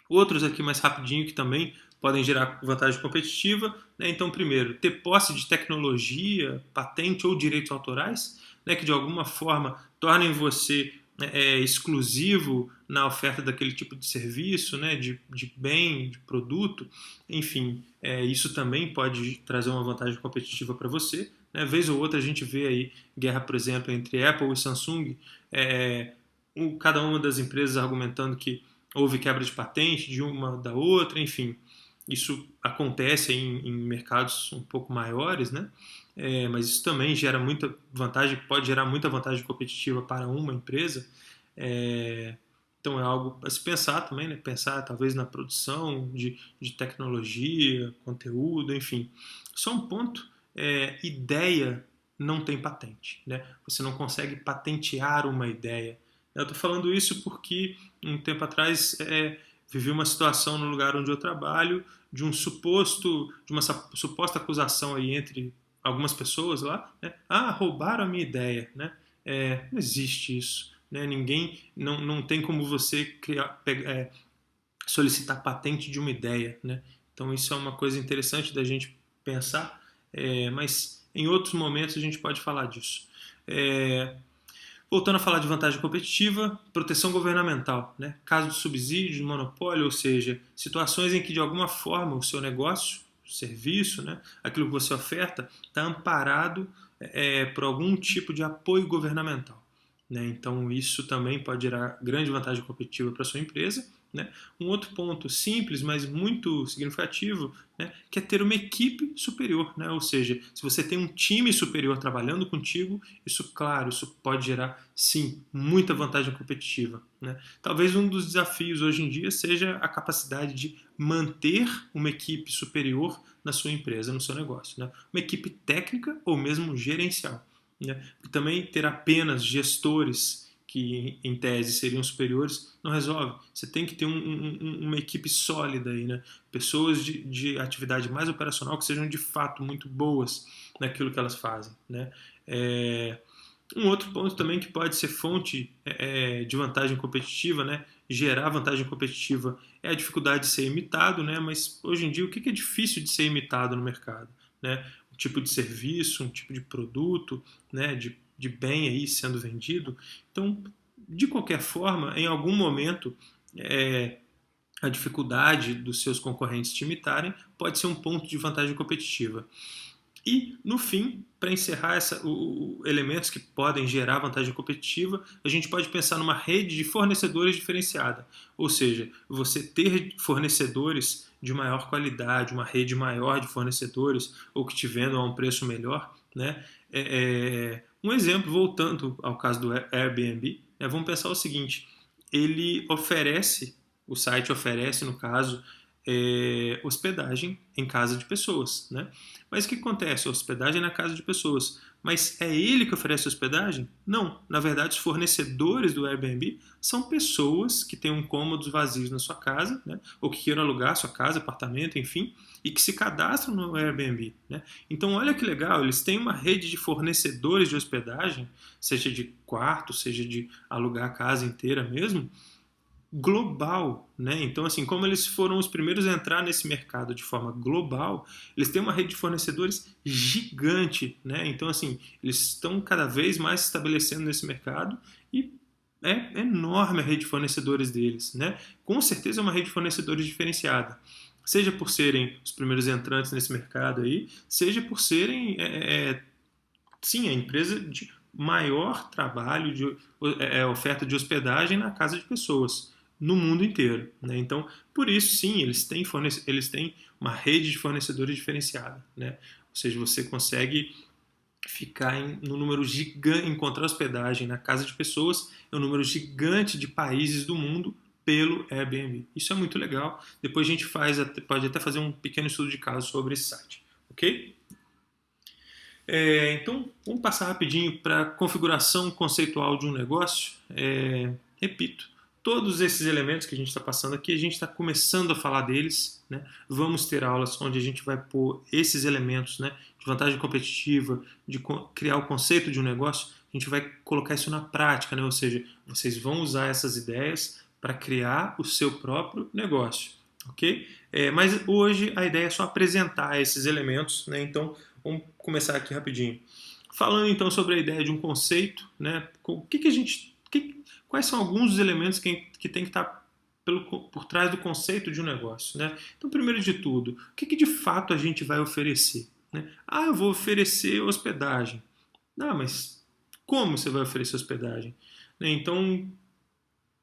Outros aqui mais rapidinho que também podem gerar vantagem competitiva, né? Então, primeiro, ter posse de tecnologia, patente ou direitos autorais, né? Que de alguma forma tornem você exclusivo na oferta daquele tipo de serviço, né? de bem, de produto, enfim, isso também pode trazer uma vantagem competitiva para você, né? Vez ou outra a gente vê aí guerra, por exemplo, entre Apple e Samsung, cada uma das empresas argumentando que houve quebra de patente de uma da outra, enfim, isso acontece em mercados um pouco maiores, né? Mas isso também gera muita vantagem, pode gerar muita vantagem competitiva para uma empresa. Então é algo a se pensar também, né? Pensar talvez na produção de tecnologia, conteúdo, enfim. Só um ponto, ideia não tem patente, né? Você não consegue patentear uma ideia. Eu estou falando isso porque um tempo atrás vivi uma situação no lugar onde eu trabalho de uma suposta acusação aí entre algumas pessoas lá, né? Roubaram a minha ideia, né? Não existe isso, né? Ninguém, não tem como você solicitar patente de uma ideia, né? Então isso é uma coisa interessante da gente pensar, mas em outros momentos a gente pode falar disso. Voltando a falar de vantagem competitiva, proteção governamental, né? Caso de subsídio, de monopólio, ou seja, situações em que de alguma forma o seu negócio, o serviço, né? Aquilo que você oferta, está amparado por algum tipo de apoio governamental, né? Então isso também pode gerar grande vantagem competitiva para a sua empresa, né? Um outro ponto simples, mas muito significativo, né, que é ter uma equipe superior, né? Ou seja, se você tem um time superior trabalhando contigo, isso pode gerar, sim, muita vantagem competitiva, né? Talvez um dos desafios hoje em dia seja a capacidade de manter uma equipe superior na sua empresa, no seu negócio, né? Uma equipe técnica ou mesmo gerencial, né? E também ter apenas gestores que em tese seriam superiores, não resolve. Você tem que ter uma equipe sólida aí, né? Pessoas de atividade mais operacional que sejam de fato muito boas naquilo que elas fazem, né? Um outro ponto também que pode ser fonte de vantagem competitiva, né? Gerar vantagem competitiva é a dificuldade de ser imitado, né? Mas hoje em dia o que é difícil de ser imitado no mercado, né? Um tipo de serviço, um tipo de produto, né? De bem aí sendo vendido. Então, de qualquer forma, em algum momento, a dificuldade dos seus concorrentes te imitarem pode ser um ponto de vantagem competitiva. E, no fim, para encerrar elementos que podem gerar vantagem competitiva, a gente pode pensar numa rede de fornecedores diferenciada. Ou seja, você ter fornecedores de maior qualidade, uma rede maior de fornecedores, ou que te vendam a um preço melhor, né? Um exemplo, voltando ao caso do Airbnb, vamos pensar o seguinte, o site oferece, no caso, hospedagem em casa de pessoas, né? Mas o que acontece? A hospedagem é na casa de pessoas. Mas é ele que oferece hospedagem? Não. Na verdade, os fornecedores do Airbnb são pessoas que têm cômodos vazios na sua casa, né? Ou que queiram alugar sua casa, apartamento, enfim, e que se cadastram no Airbnb, né? Então, olha que legal, eles têm uma rede de fornecedores de hospedagem, seja de quarto, seja de alugar a casa inteira mesmo, global, né? Então, assim, como eles foram os primeiros a entrar nesse mercado de forma global, eles têm uma rede de fornecedores gigante, né? Então, assim, eles estão cada vez mais se estabelecendo nesse mercado e é enorme a rede de fornecedores deles, né? Com certeza é uma rede de fornecedores diferenciada, seja por serem os primeiros entrantes nesse mercado aí, seja por serem, sim, a empresa de maior trabalho de oferta de hospedagem na casa de pessoas no mundo inteiro, né? Então, por isso, sim, eles têm uma rede de fornecedores diferenciada, né? Ou seja, você consegue ficar no número gigante, encontrar hospedagem na casa de pessoas, é um número gigante de países do mundo pelo Airbnb. Isso é muito legal. Depois a gente pode até fazer um pequeno estudo de caso sobre esse site, ok? Então, vamos passar rapidinho para a configuração conceitual de um negócio. Repito, todos esses elementos que a gente está passando aqui, a gente está começando a falar deles, né? Vamos ter aulas onde a gente vai pôr esses elementos, né, de vantagem competitiva, de criar o conceito de um negócio, a gente vai colocar isso na prática, né? Ou seja, vocês vão usar essas ideias para criar o seu próprio negócio, ok? Mas hoje a ideia é só apresentar esses elementos, né? Então, vamos começar aqui rapidinho. Falando então sobre a ideia de um conceito, né? Quais são alguns dos elementos que tem que estar por trás do conceito de um negócio, né? Então, primeiro de tudo, o que de fato a gente vai oferecer, né? Ah, eu vou oferecer hospedagem. Ah, mas como você vai oferecer hospedagem? Então,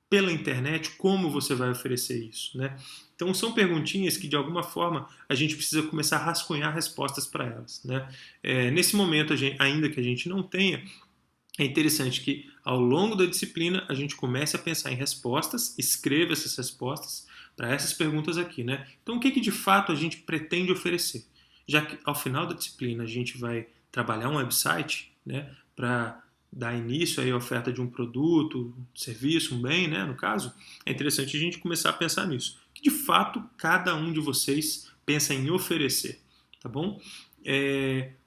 pela internet, como você vai oferecer isso, né? Então são perguntinhas que de alguma forma a gente precisa começar a rascunhar respostas para elas, né? Nesse momento, ainda que a gente não tenha, é interessante que ao longo da disciplina a gente comece a pensar em respostas, escreva essas respostas para essas perguntas aqui, né? Então o que de fato a gente pretende oferecer? Já que ao final da disciplina a gente vai trabalhar um website, né, para dar início aí à oferta de um produto, um serviço, um bem, né, no caso, é interessante a gente começar a pensar nisso. Que de fato cada um de vocês pensa em oferecer, tá bom?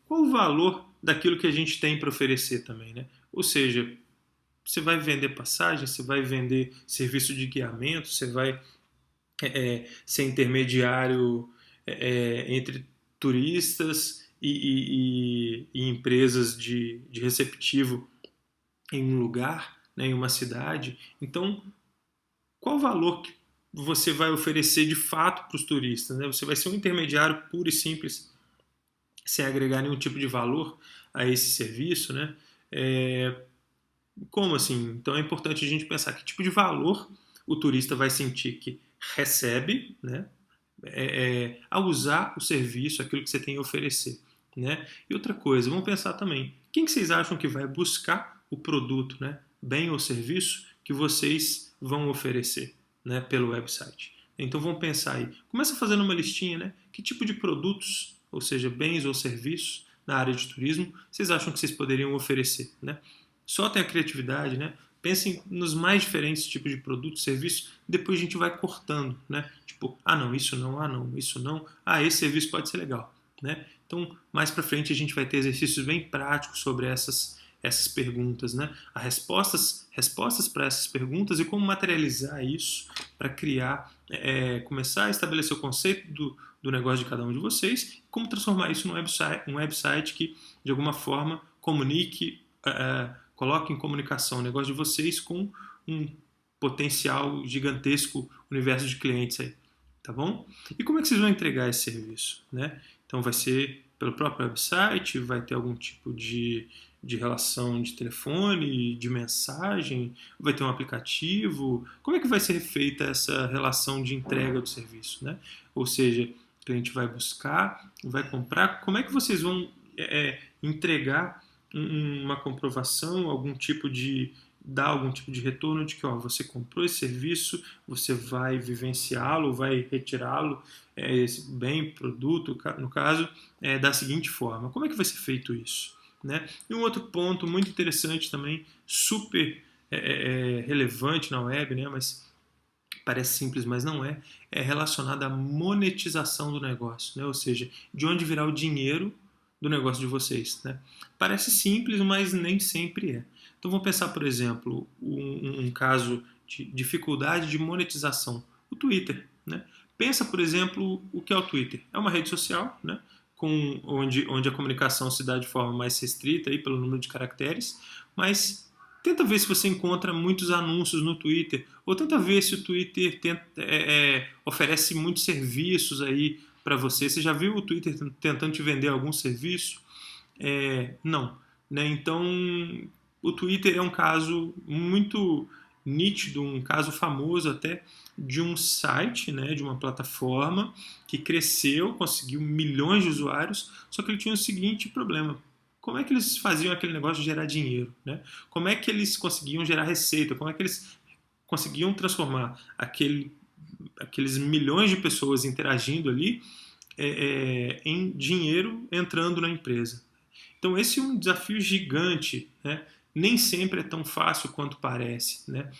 Qual o valor daquilo que a gente tem para oferecer também, né? Ou seja, você vai vender passagem, você vai vender serviço de guiamento, você vai ser intermediário entre turistas e empresas de receptivo em um lugar, né, em uma cidade. Então, qual o valor que você vai oferecer de fato para os turistas, né? Você vai ser um intermediário puro e simples, sem agregar nenhum tipo de valor a esse serviço, né? Como assim? Então é importante a gente pensar que tipo de valor o turista vai sentir que recebe, né? Ao usar o serviço, aquilo que você tem a oferecer, né? E outra coisa, vamos pensar também, quem que vocês acham que vai buscar o produto, né? Bem ou serviço que vocês vão oferecer, né? Pelo website. Então vamos pensar aí, começa fazendo uma listinha, né? Que tipo de produtos, ou seja, bens ou serviços na área de turismo, vocês acham que vocês poderiam oferecer, né? Só tem a criatividade, né? Pensem nos mais diferentes tipos de produtos, serviços, depois a gente vai cortando, né? Tipo, ah não, isso não, ah não, isso não, ah, esse serviço pode ser legal, né? Então, mais para frente a gente vai ter exercícios bem práticos sobre essas perguntas, né? Respostas para essas perguntas e como materializar isso para criar, começar a estabelecer o conceito do negócio de cada um de vocês, como transformar isso num website que, de alguma forma, comunique, coloque em comunicação o negócio de vocês com um potencial gigantesco universo de clientes aí, tá bom? E como é que vocês vão entregar esse serviço, né? Então vai ser pelo próprio website, vai ter algum tipo de relação de telefone, de mensagem, vai ter um aplicativo, como é que vai ser feita essa relação de entrega do serviço, né? Ou seja, o cliente vai buscar, vai comprar, como é que vocês vão entregar uma comprovação, dar algum tipo de retorno de que você comprou esse serviço, você vai vivenciá-lo, vai retirá-lo, esse bem, produto, no caso, da seguinte forma. Como é que vai ser feito isso? Né? E um outro ponto muito interessante também, super relevante na web, né? Mas parece simples, mas não é relacionado à monetização do negócio, né? Ou seja, de onde virá o dinheiro do negócio de vocês. Né? Parece simples, mas nem sempre é. Então vamos pensar, por exemplo, um caso de dificuldade de monetização. O Twitter. Né? Pensa, por exemplo, o que é o Twitter. É uma rede social, né? onde a comunicação se dá de forma mais restrita aí, pelo número de caracteres, mas tenta ver se você encontra muitos anúncios no Twitter, ou tenta ver se o Twitter oferece muitos serviços aí para você. Você já viu o Twitter tentando te vender algum serviço? Não. Né? Então, o Twitter é um caso muito nítido, um caso famoso até de um site, né, de uma plataforma que cresceu, conseguiu milhões de usuários, só que ele tinha o seguinte problema. Como é que eles faziam aquele negócio de gerar dinheiro? Né? Como é que eles conseguiam gerar receita? Como é que eles conseguiam transformar aqueles milhões de pessoas interagindo ali em dinheiro entrando na empresa? Então esse é um desafio gigante, né? Nem sempre é tão fácil quanto parece, né?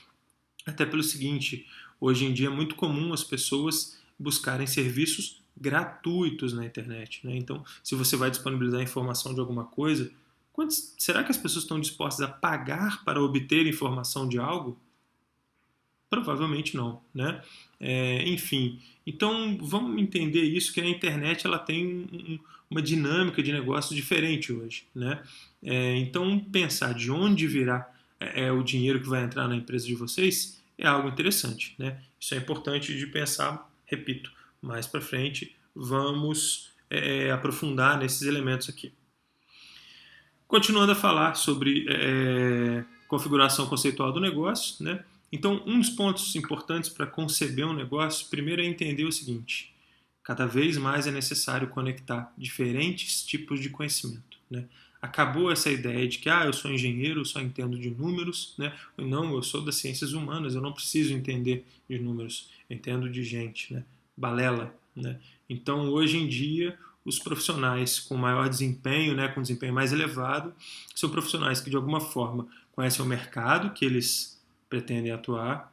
Até pelo seguinte, hoje em dia é muito comum as pessoas buscarem serviços gratuitos na internet, né? Então, se você vai disponibilizar informação de alguma coisa, será que as pessoas estão dispostas a pagar para obter informação de algo? Provavelmente não, né? Enfim, então vamos entender isso, que a internet ela tem uma dinâmica de negócio diferente hoje, né? Então pensar de onde virá o dinheiro que vai entrar na empresa de vocês é algo interessante, né? Isso é importante de pensar, repito, mais para frente vamos aprofundar nesses elementos aqui. Continuando a falar sobre configuração conceitual do negócio, né? Então, um dos pontos importantes para conceber um negócio, primeiro é entender o seguinte: cada vez mais é necessário conectar diferentes tipos de conhecimento. Né? Acabou essa ideia de que eu sou engenheiro, eu só entendo de números, né? Não, eu sou das ciências humanas, eu não preciso entender de números, eu entendo de gente, né? Balela. Né? Então, hoje em dia, os profissionais com maior desempenho, né, com desempenho mais elevado, são profissionais que de alguma forma conhecem o mercado que eles pretendem atuar.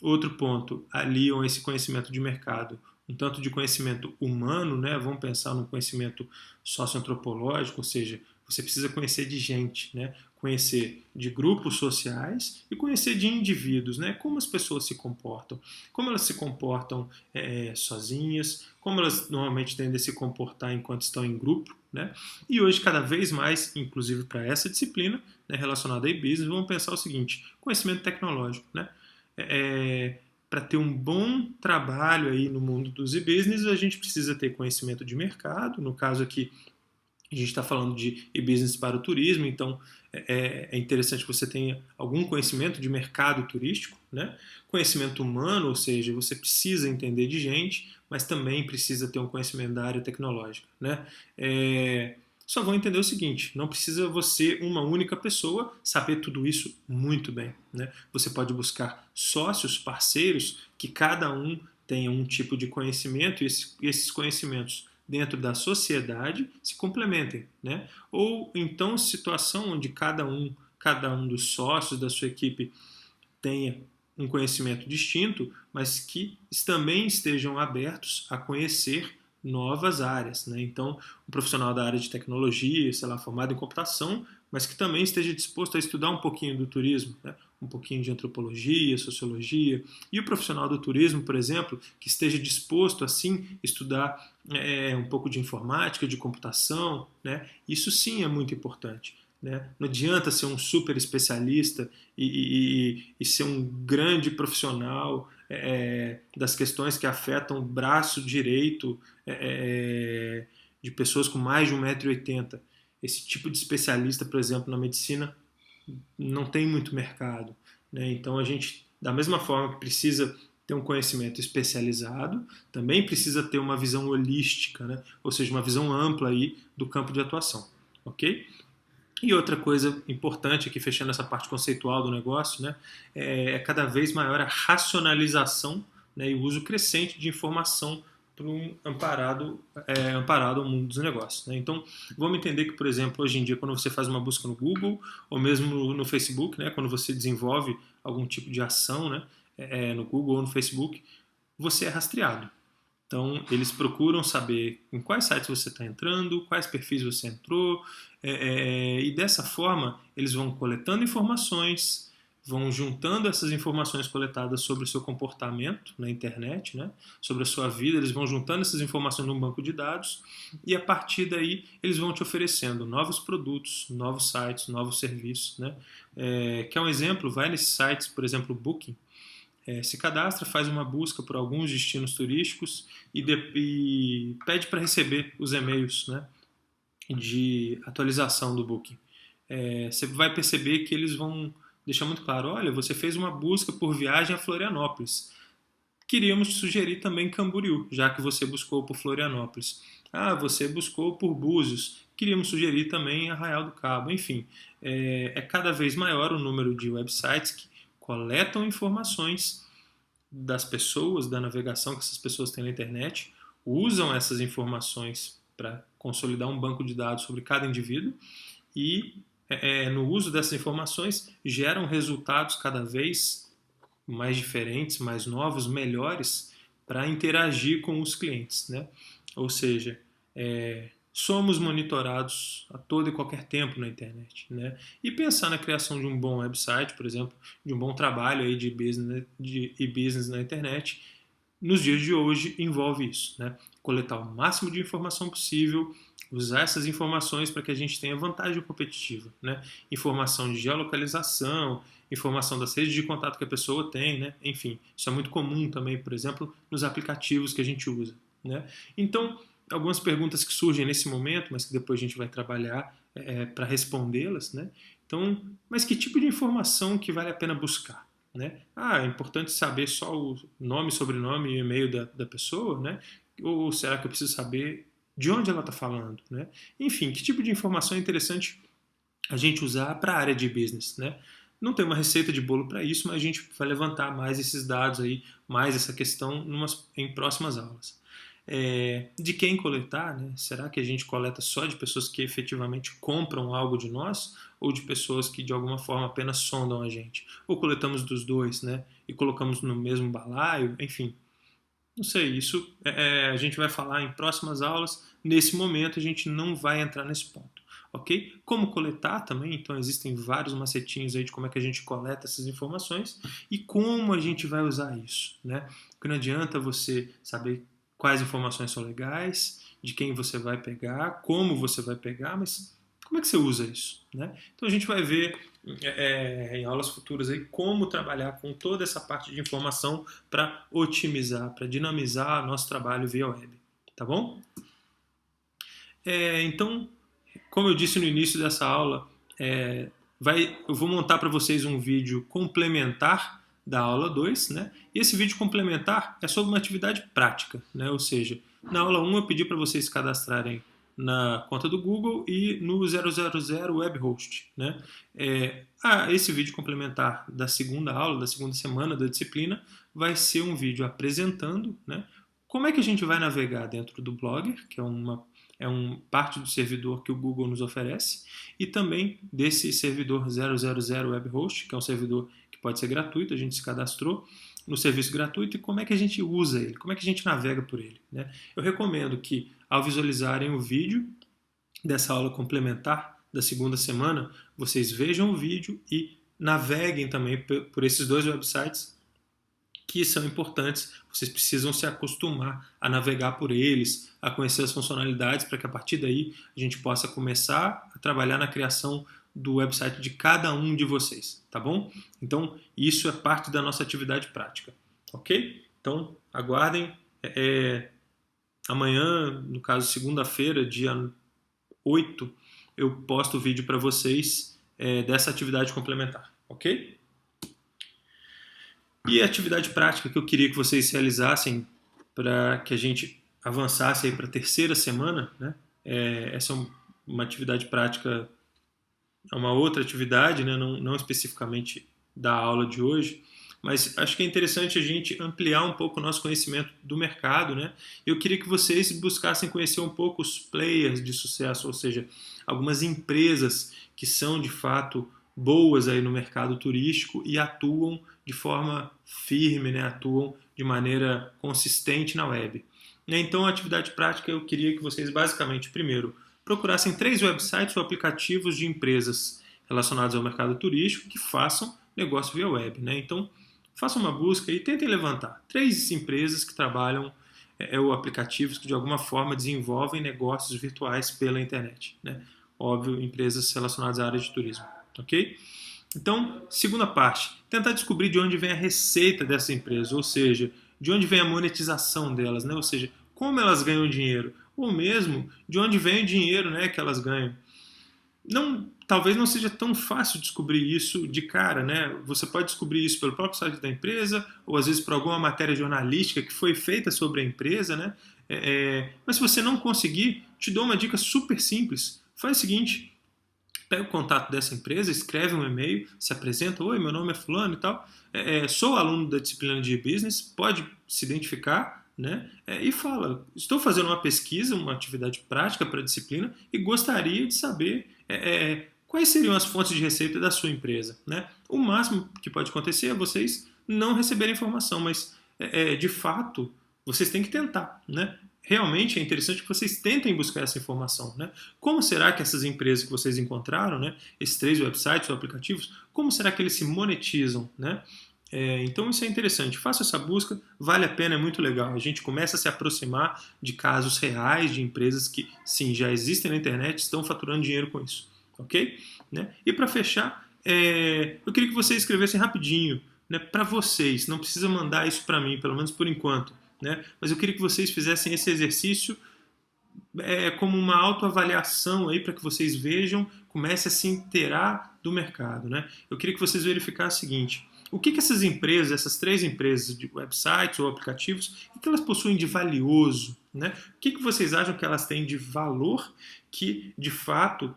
Outro ponto, aliam esse conhecimento de mercado um tanto de conhecimento humano, né? Vamos pensar no conhecimento socioantropológico, ou seja, você precisa conhecer de gente, né? Conhecer de grupos sociais e conhecer de indivíduos, né? Como as pessoas se comportam, como elas se comportam sozinhas, como elas normalmente tendem a se comportar enquanto estão em grupo, né? E hoje, cada vez mais, inclusive para essa disciplina, né, relacionada a e-business, vamos pensar o seguinte: conhecimento tecnológico, né? Para ter um bom trabalho aí no mundo dos e-business, a gente precisa ter conhecimento de mercado. No caso aqui, a gente está falando de e-business para o turismo, então é interessante que você tenha algum conhecimento de mercado turístico, né? Conhecimento humano, ou seja, você precisa entender de gente, mas também precisa ter um conhecimento da área tecnológica, né? Só vão entender o seguinte: não precisa você, uma única pessoa, saber tudo isso muito bem. Né? Você pode buscar sócios, parceiros, que cada um tenha um tipo de conhecimento e esses conhecimentos dentro da sociedade se complementem. Né? Ou então situação onde cada um cada um dos sócios da sua equipe tenha um conhecimento distinto, mas que também estejam abertos a conhecer novas áreas, né? Então, um profissional da área de tecnologia, sei lá, formado em computação, mas que também esteja disposto a estudar um pouquinho do turismo, né? Um pouquinho de antropologia, sociologia, e o profissional do turismo, por exemplo, que esteja disposto, assim, estudar um pouco de informática, de computação, né? Isso sim é muito importante. Né? Não adianta ser um super especialista e ser um grande profissional das questões que afetam o braço direito de pessoas com mais de 1,80 m. Esse tipo de especialista, por exemplo, na medicina, não tem muito mercado. Né? Então a gente, da mesma forma que precisa ter um conhecimento especializado, também precisa ter uma visão holística, né? Ou seja, uma visão ampla aí do campo de atuação. Ok? E outra coisa importante aqui, fechando essa parte conceitual do negócio, né, é cada vez maior a racionalização, né, e o uso crescente de informação para um amparado ao mundo dos negócios. Né? Então, vamos entender que, por exemplo, hoje em dia, quando você faz uma busca no Google ou mesmo no Facebook, né, quando você desenvolve algum tipo de ação, né, no Google ou no Facebook, você é rastreado. Então, eles procuram saber em quais sites você está entrando, quais perfis você entrou, e dessa forma eles vão coletando informações, vão juntando essas informações coletadas sobre o seu comportamento na internet, né, sobre a sua vida, eles vão juntando essas informações num banco de dados e a partir daí eles vão te oferecendo novos produtos, novos sites, novos serviços. Né. Quer um exemplo? Vai nesses sites, por exemplo, o Booking. Se cadastra, faz uma busca por alguns destinos turísticos e pede para receber os e-mails, né, de atualização do Booking. Você vai perceber que eles vão deixar muito claro, olha, você fez uma busca por viagem a Florianópolis. Queríamos te sugerir também Camboriú, já que você buscou por Florianópolis. Você buscou por Búzios. Queríamos sugerir também Arraial do Cabo. Enfim, é cada vez maior o número de websites que coletam informações das pessoas, da navegação que essas pessoas têm na internet, usam essas informações para consolidar um banco de dados sobre cada indivíduo e, no uso dessas informações, geram resultados cada vez mais diferentes, mais novos, melhores para interagir com os clientes. Né? Ou seja, somos monitorados a todo e qualquer tempo na internet. Né? E pensar na criação de um bom website, por exemplo, de um bom trabalho aí de business na internet, nos dias de hoje envolve isso. Né? Coletar o máximo de informação possível, usar essas informações para que a gente tenha vantagem competitiva. Né? Informação de geolocalização, informação das redes de contato que a pessoa tem, né? Enfim, isso é muito comum também, por exemplo, nos aplicativos que a gente usa. Né? Então, algumas perguntas que surgem nesse momento, mas que depois a gente vai trabalhar para respondê-las, né? Então, mas que tipo de informação que vale a pena buscar? Né? É importante saber só o nome, sobrenome e e-mail da pessoa, né? Ou será que eu preciso saber de onde ela está falando? Né? Enfim, que tipo de informação é interessante a gente usar para a área de business? Né? Não tem uma receita de bolo para isso, mas a gente vai levantar mais esses dados aí, mais essa questão em próximas aulas. De quem coletar, né? Será que a gente coleta só de pessoas que efetivamente compram algo de nós ou de pessoas que de alguma forma apenas sondam a gente? Ou coletamos dos dois, né? E colocamos no mesmo balaio? Enfim, não sei, isso a gente vai falar em próximas aulas. Nesse momento a gente não vai entrar nesse ponto. Ok? Como coletar também, então existem vários macetinhos aí de como é que a gente coleta essas informações e como a gente vai usar isso, né? Porque não adianta você saber quais informações são legais, de quem você vai pegar, como você vai pegar, mas como é que você usa isso? Né? Então a gente vai ver em aulas futuras aí como trabalhar com toda essa parte de informação para otimizar, para dinamizar nosso trabalho via web. Tá bom? Então, como eu disse no início dessa aula, eu vou montar para vocês um vídeo complementar da aula 2, né? E esse vídeo complementar é sobre uma atividade prática, né? Ou seja, na aula 1 eu pedi para vocês se cadastrarem na conta do Google e no 000 Web Host, né? Esse vídeo complementar da segunda aula, da segunda semana da disciplina, vai ser um vídeo apresentando, né, como é que a gente vai navegar dentro do Blogger, que é uma é parte do servidor que o Google nos oferece, e também desse servidor 000 Web Host, que é um servidor que pode ser gratuito, a gente se cadastrou no serviço gratuito, e como é que a gente usa ele, como é que a gente navega por ele, né? Eu recomendo que, ao visualizarem o vídeo dessa aula complementar da segunda semana, vocês vejam o vídeo e naveguem também por esses dois websites que são importantes. Vocês precisam se acostumar a navegar por eles, a conhecer as funcionalidades, para que a partir daí a gente possa começar a trabalhar na criação do website de cada um de vocês, tá bom? Então, isso é parte da nossa atividade prática, ok? Então, aguardem. Amanhã, no caso, segunda-feira, dia 8, eu posto o vídeo para vocês dessa atividade complementar, ok? E a atividade prática que eu queria que vocês realizassem para que a gente avançasse para a terceira semana, né? Essa é uma atividade prática, é uma outra atividade, né? Não especificamente da aula de hoje, mas acho que é interessante a gente ampliar um pouco o nosso conhecimento do mercado, né? Eu queria que vocês buscassem conhecer um pouco os players de sucesso, ou seja, algumas empresas que são de fato boas aí no mercado turístico e atuam de forma firme, né? Atuam de maneira consistente na web. Então, a atividade prática, eu queria que vocês basicamente, primeiro, procurassem 3 websites ou aplicativos de empresas relacionadas ao mercado turístico que façam negócio via web, né? Então, façam uma busca e tentem levantar 3 empresas que trabalham ou aplicativos que de alguma forma desenvolvem negócios virtuais pela internet, né? Óbvio, empresas relacionadas à área de turismo, ok? Então, segunda parte, tentar descobrir de onde vem a receita dessa empresa, ou seja, de onde vem a monetização delas, né? Ou seja, como elas ganham dinheiro, ou mesmo de onde vem o dinheiro, né, que elas ganham. Talvez não seja tão fácil descobrir isso de cara, né? Você pode descobrir isso pelo próprio site da empresa, ou às vezes por alguma matéria jornalística que foi feita sobre a empresa, né? Mas se você não conseguir, te dou uma dica super simples. Faz o seguinte: pega o contato dessa empresa, escreve um e-mail, se apresenta: oi, meu nome é fulano e tal, sou aluno da disciplina de business, pode se identificar, né? E fala: estou fazendo uma pesquisa, uma atividade prática para a disciplina e gostaria de saber quais seriam as fontes de receita da sua empresa, né? O máximo que pode acontecer é vocês não receberem informação, mas de fato vocês têm que tentar, né? Realmente é interessante que vocês tentem buscar essa informação, né? Como será que essas empresas que vocês encontraram, né, esses 3 websites ou aplicativos, como será que eles se monetizam, né? Então isso é interessante, faça essa busca, vale a pena, é muito legal. A gente começa a se aproximar de casos reais de empresas que, sim, já existem na internet, estão faturando dinheiro com isso, ok? Né? E para fechar, eu queria que vocês escrevessem rapidinho, né, para vocês, não precisa mandar isso para mim, pelo menos por enquanto, né? Mas eu queria que vocês fizessem esse exercício como uma autoavaliação aí para que vocês vejam, comece a se inteirar do mercado, né? Eu queria que vocês verificassem o seguinte: o que essas empresas, essas 3 empresas de websites ou aplicativos, o que elas possuem de valioso, né? O que vocês acham que elas têm de valor que, de fato,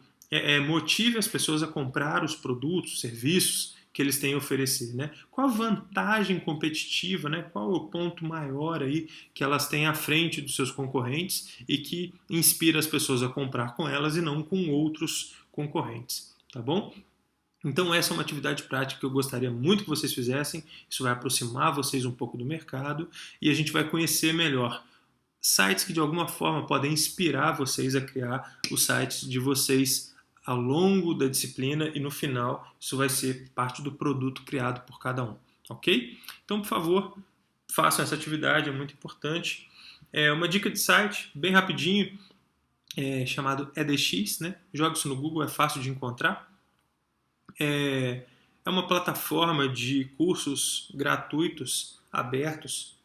motive as pessoas a comprar os produtos, serviços que eles têm a oferecer, né? Qual a vantagem competitiva, né? Qual é o ponto maior aí que elas têm à frente dos seus concorrentes e que inspira as pessoas a comprar com elas e não com outros concorrentes, tá bom? Então essa é uma atividade prática que eu gostaria muito que vocês fizessem. Isso vai aproximar vocês um pouco do mercado e a gente vai conhecer melhor sites que de alguma forma podem inspirar vocês a criar os sites de vocês ao longo da disciplina, e no final isso vai ser parte do produto criado por cada um, ok? Então, por favor, façam essa atividade, é muito importante. Uma dica de site, bem rapidinho, chamado edX, né? Joga isso no Google, é fácil de encontrar. É uma plataforma de cursos gratuitos, abertos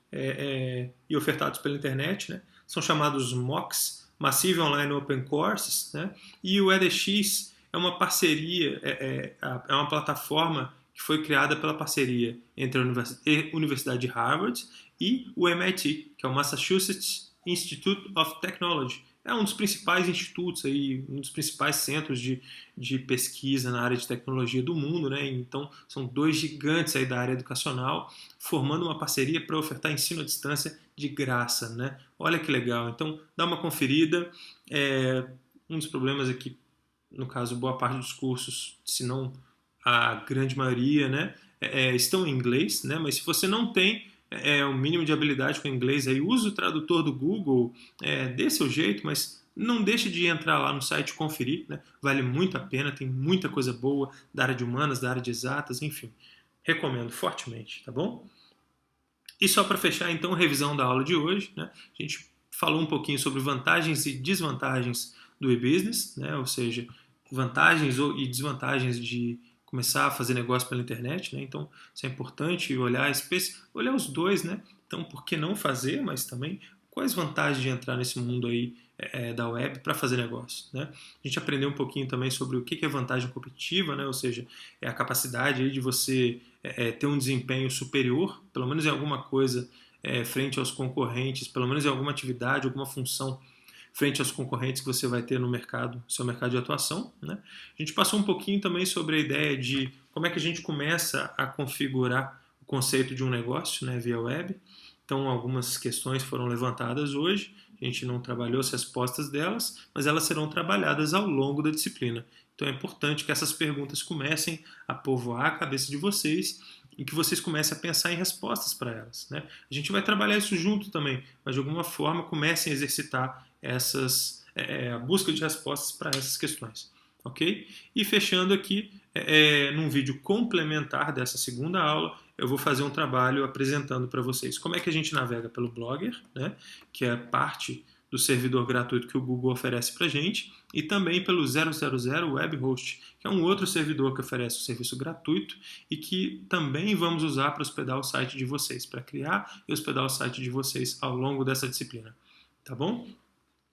e ofertados pela internet, né? São chamados MOOCs, Massive Online Open Courses, né? E o edX é uma parceria, é uma plataforma que foi criada pela parceria entre a Universidade de Harvard e o MIT, que é o Massachusetts Institute of Technology, é um dos principais institutos, aí, um dos principais centros de pesquisa na área de tecnologia do mundo, né? Então, são dois gigantes aí da área educacional, formando uma parceria para ofertar ensino à distância de graça, né? Olha que legal. Então, dá uma conferida. Um dos problemas é que, no caso, boa parte dos cursos, se não a grande maioria, né, estão em inglês, né? Mas se você não tem um mínimo de habilidade com inglês, aí use o tradutor do Google, dê seu jeito, mas não deixe de entrar lá no site e conferir, né? Vale muito a pena, tem muita coisa boa da área de humanas, da área de exatas, enfim. Recomendo fortemente, tá bom? E só para fechar, então, a revisão da aula de hoje, né? A gente falou um pouquinho sobre vantagens e desvantagens do e-business, né? Ou seja, vantagens e desvantagens de começar a fazer negócio pela internet, né? Então, isso é importante olhar os dois, né? Então, por que não fazer, mas também quais vantagens de entrar nesse mundo aí da web para fazer negócio, né? A gente aprendeu um pouquinho também sobre o que é vantagem competitiva, né? Ou seja, é a capacidade aí de você ter um desempenho superior, pelo menos em alguma coisa frente aos concorrentes, pelo menos em alguma atividade, alguma função frente aos concorrentes que você vai ter no mercado, seu mercado de atuação, né? A gente passou um pouquinho também sobre a ideia de como é que a gente começa a configurar o conceito de um negócio, né, via web. Então, algumas questões foram levantadas hoje, a gente não trabalhou as respostas delas, mas elas serão trabalhadas ao longo da disciplina. Então, é importante que essas perguntas comecem a povoar a cabeça de vocês e que vocês comecem a pensar em respostas para elas, né? A gente vai trabalhar isso junto também, mas de alguma forma comecem a exercitar a busca de respostas para essas questões, ok? E fechando aqui, num vídeo complementar dessa segunda aula, eu vou fazer um trabalho apresentando para vocês como é que a gente navega pelo Blogger, né, que é parte do servidor gratuito que o Google oferece para a gente, e também pelo 000 Web Host, que é um outro servidor que oferece o serviço gratuito e que também vamos usar para hospedar o site de vocês, para criar e hospedar o site de vocês ao longo dessa disciplina. Tá bom?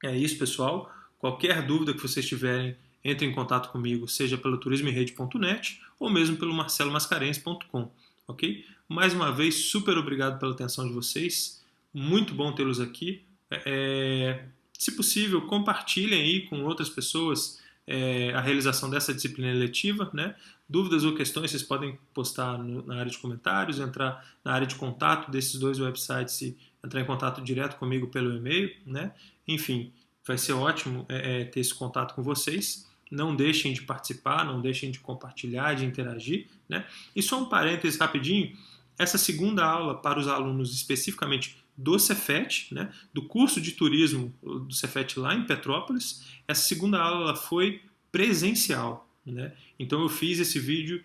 É isso, pessoal. Qualquer dúvida que vocês tiverem, entre em contato comigo, seja pelo turismoemrede.net ou mesmo pelo marcelomascarenhas.com, ok? Mais uma vez, super obrigado pela atenção de vocês. Muito bom tê-los aqui. Se possível, compartilhem aí com outras pessoas a realização dessa disciplina eletiva, né? Dúvidas ou questões vocês podem postar na área de comentários, entrar na área de contato desses dois websites e entrar em contato direto comigo pelo e-mail, né? Enfim, vai ser ótimo ter esse contato com vocês. Não deixem de participar, não deixem de compartilhar, de interagir, né? E só um parênteses rapidinho, essa segunda aula para os alunos especificamente do Cefet, né, do curso de turismo do Cefet lá em Petrópolis, essa segunda aula foi presencial, né? Então eu fiz esse vídeo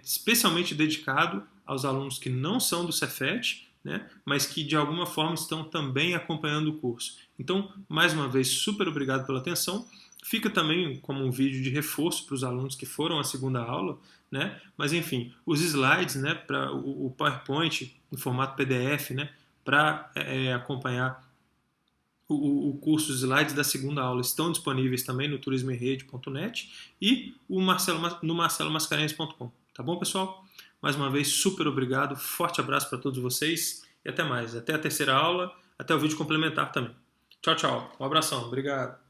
especialmente dedicado aos alunos que não são do Cefet, né, mas que de alguma forma estão também acompanhando o curso. Então, mais uma vez, super obrigado pela atenção. Fica também como um vídeo de reforço para os alunos que foram à segunda aula, né? Mas enfim, os slides, né, para o PowerPoint em formato PDF, né, para acompanhar o curso, os slides da segunda aula estão disponíveis também no turismoemrede.net e no marcelomascarenhas.com. Tá bom, pessoal? Mais uma vez, super obrigado, forte abraço para todos vocês e até mais. Até a terceira aula, até o vídeo complementar também. Tchau, tchau. Um abração. Obrigado.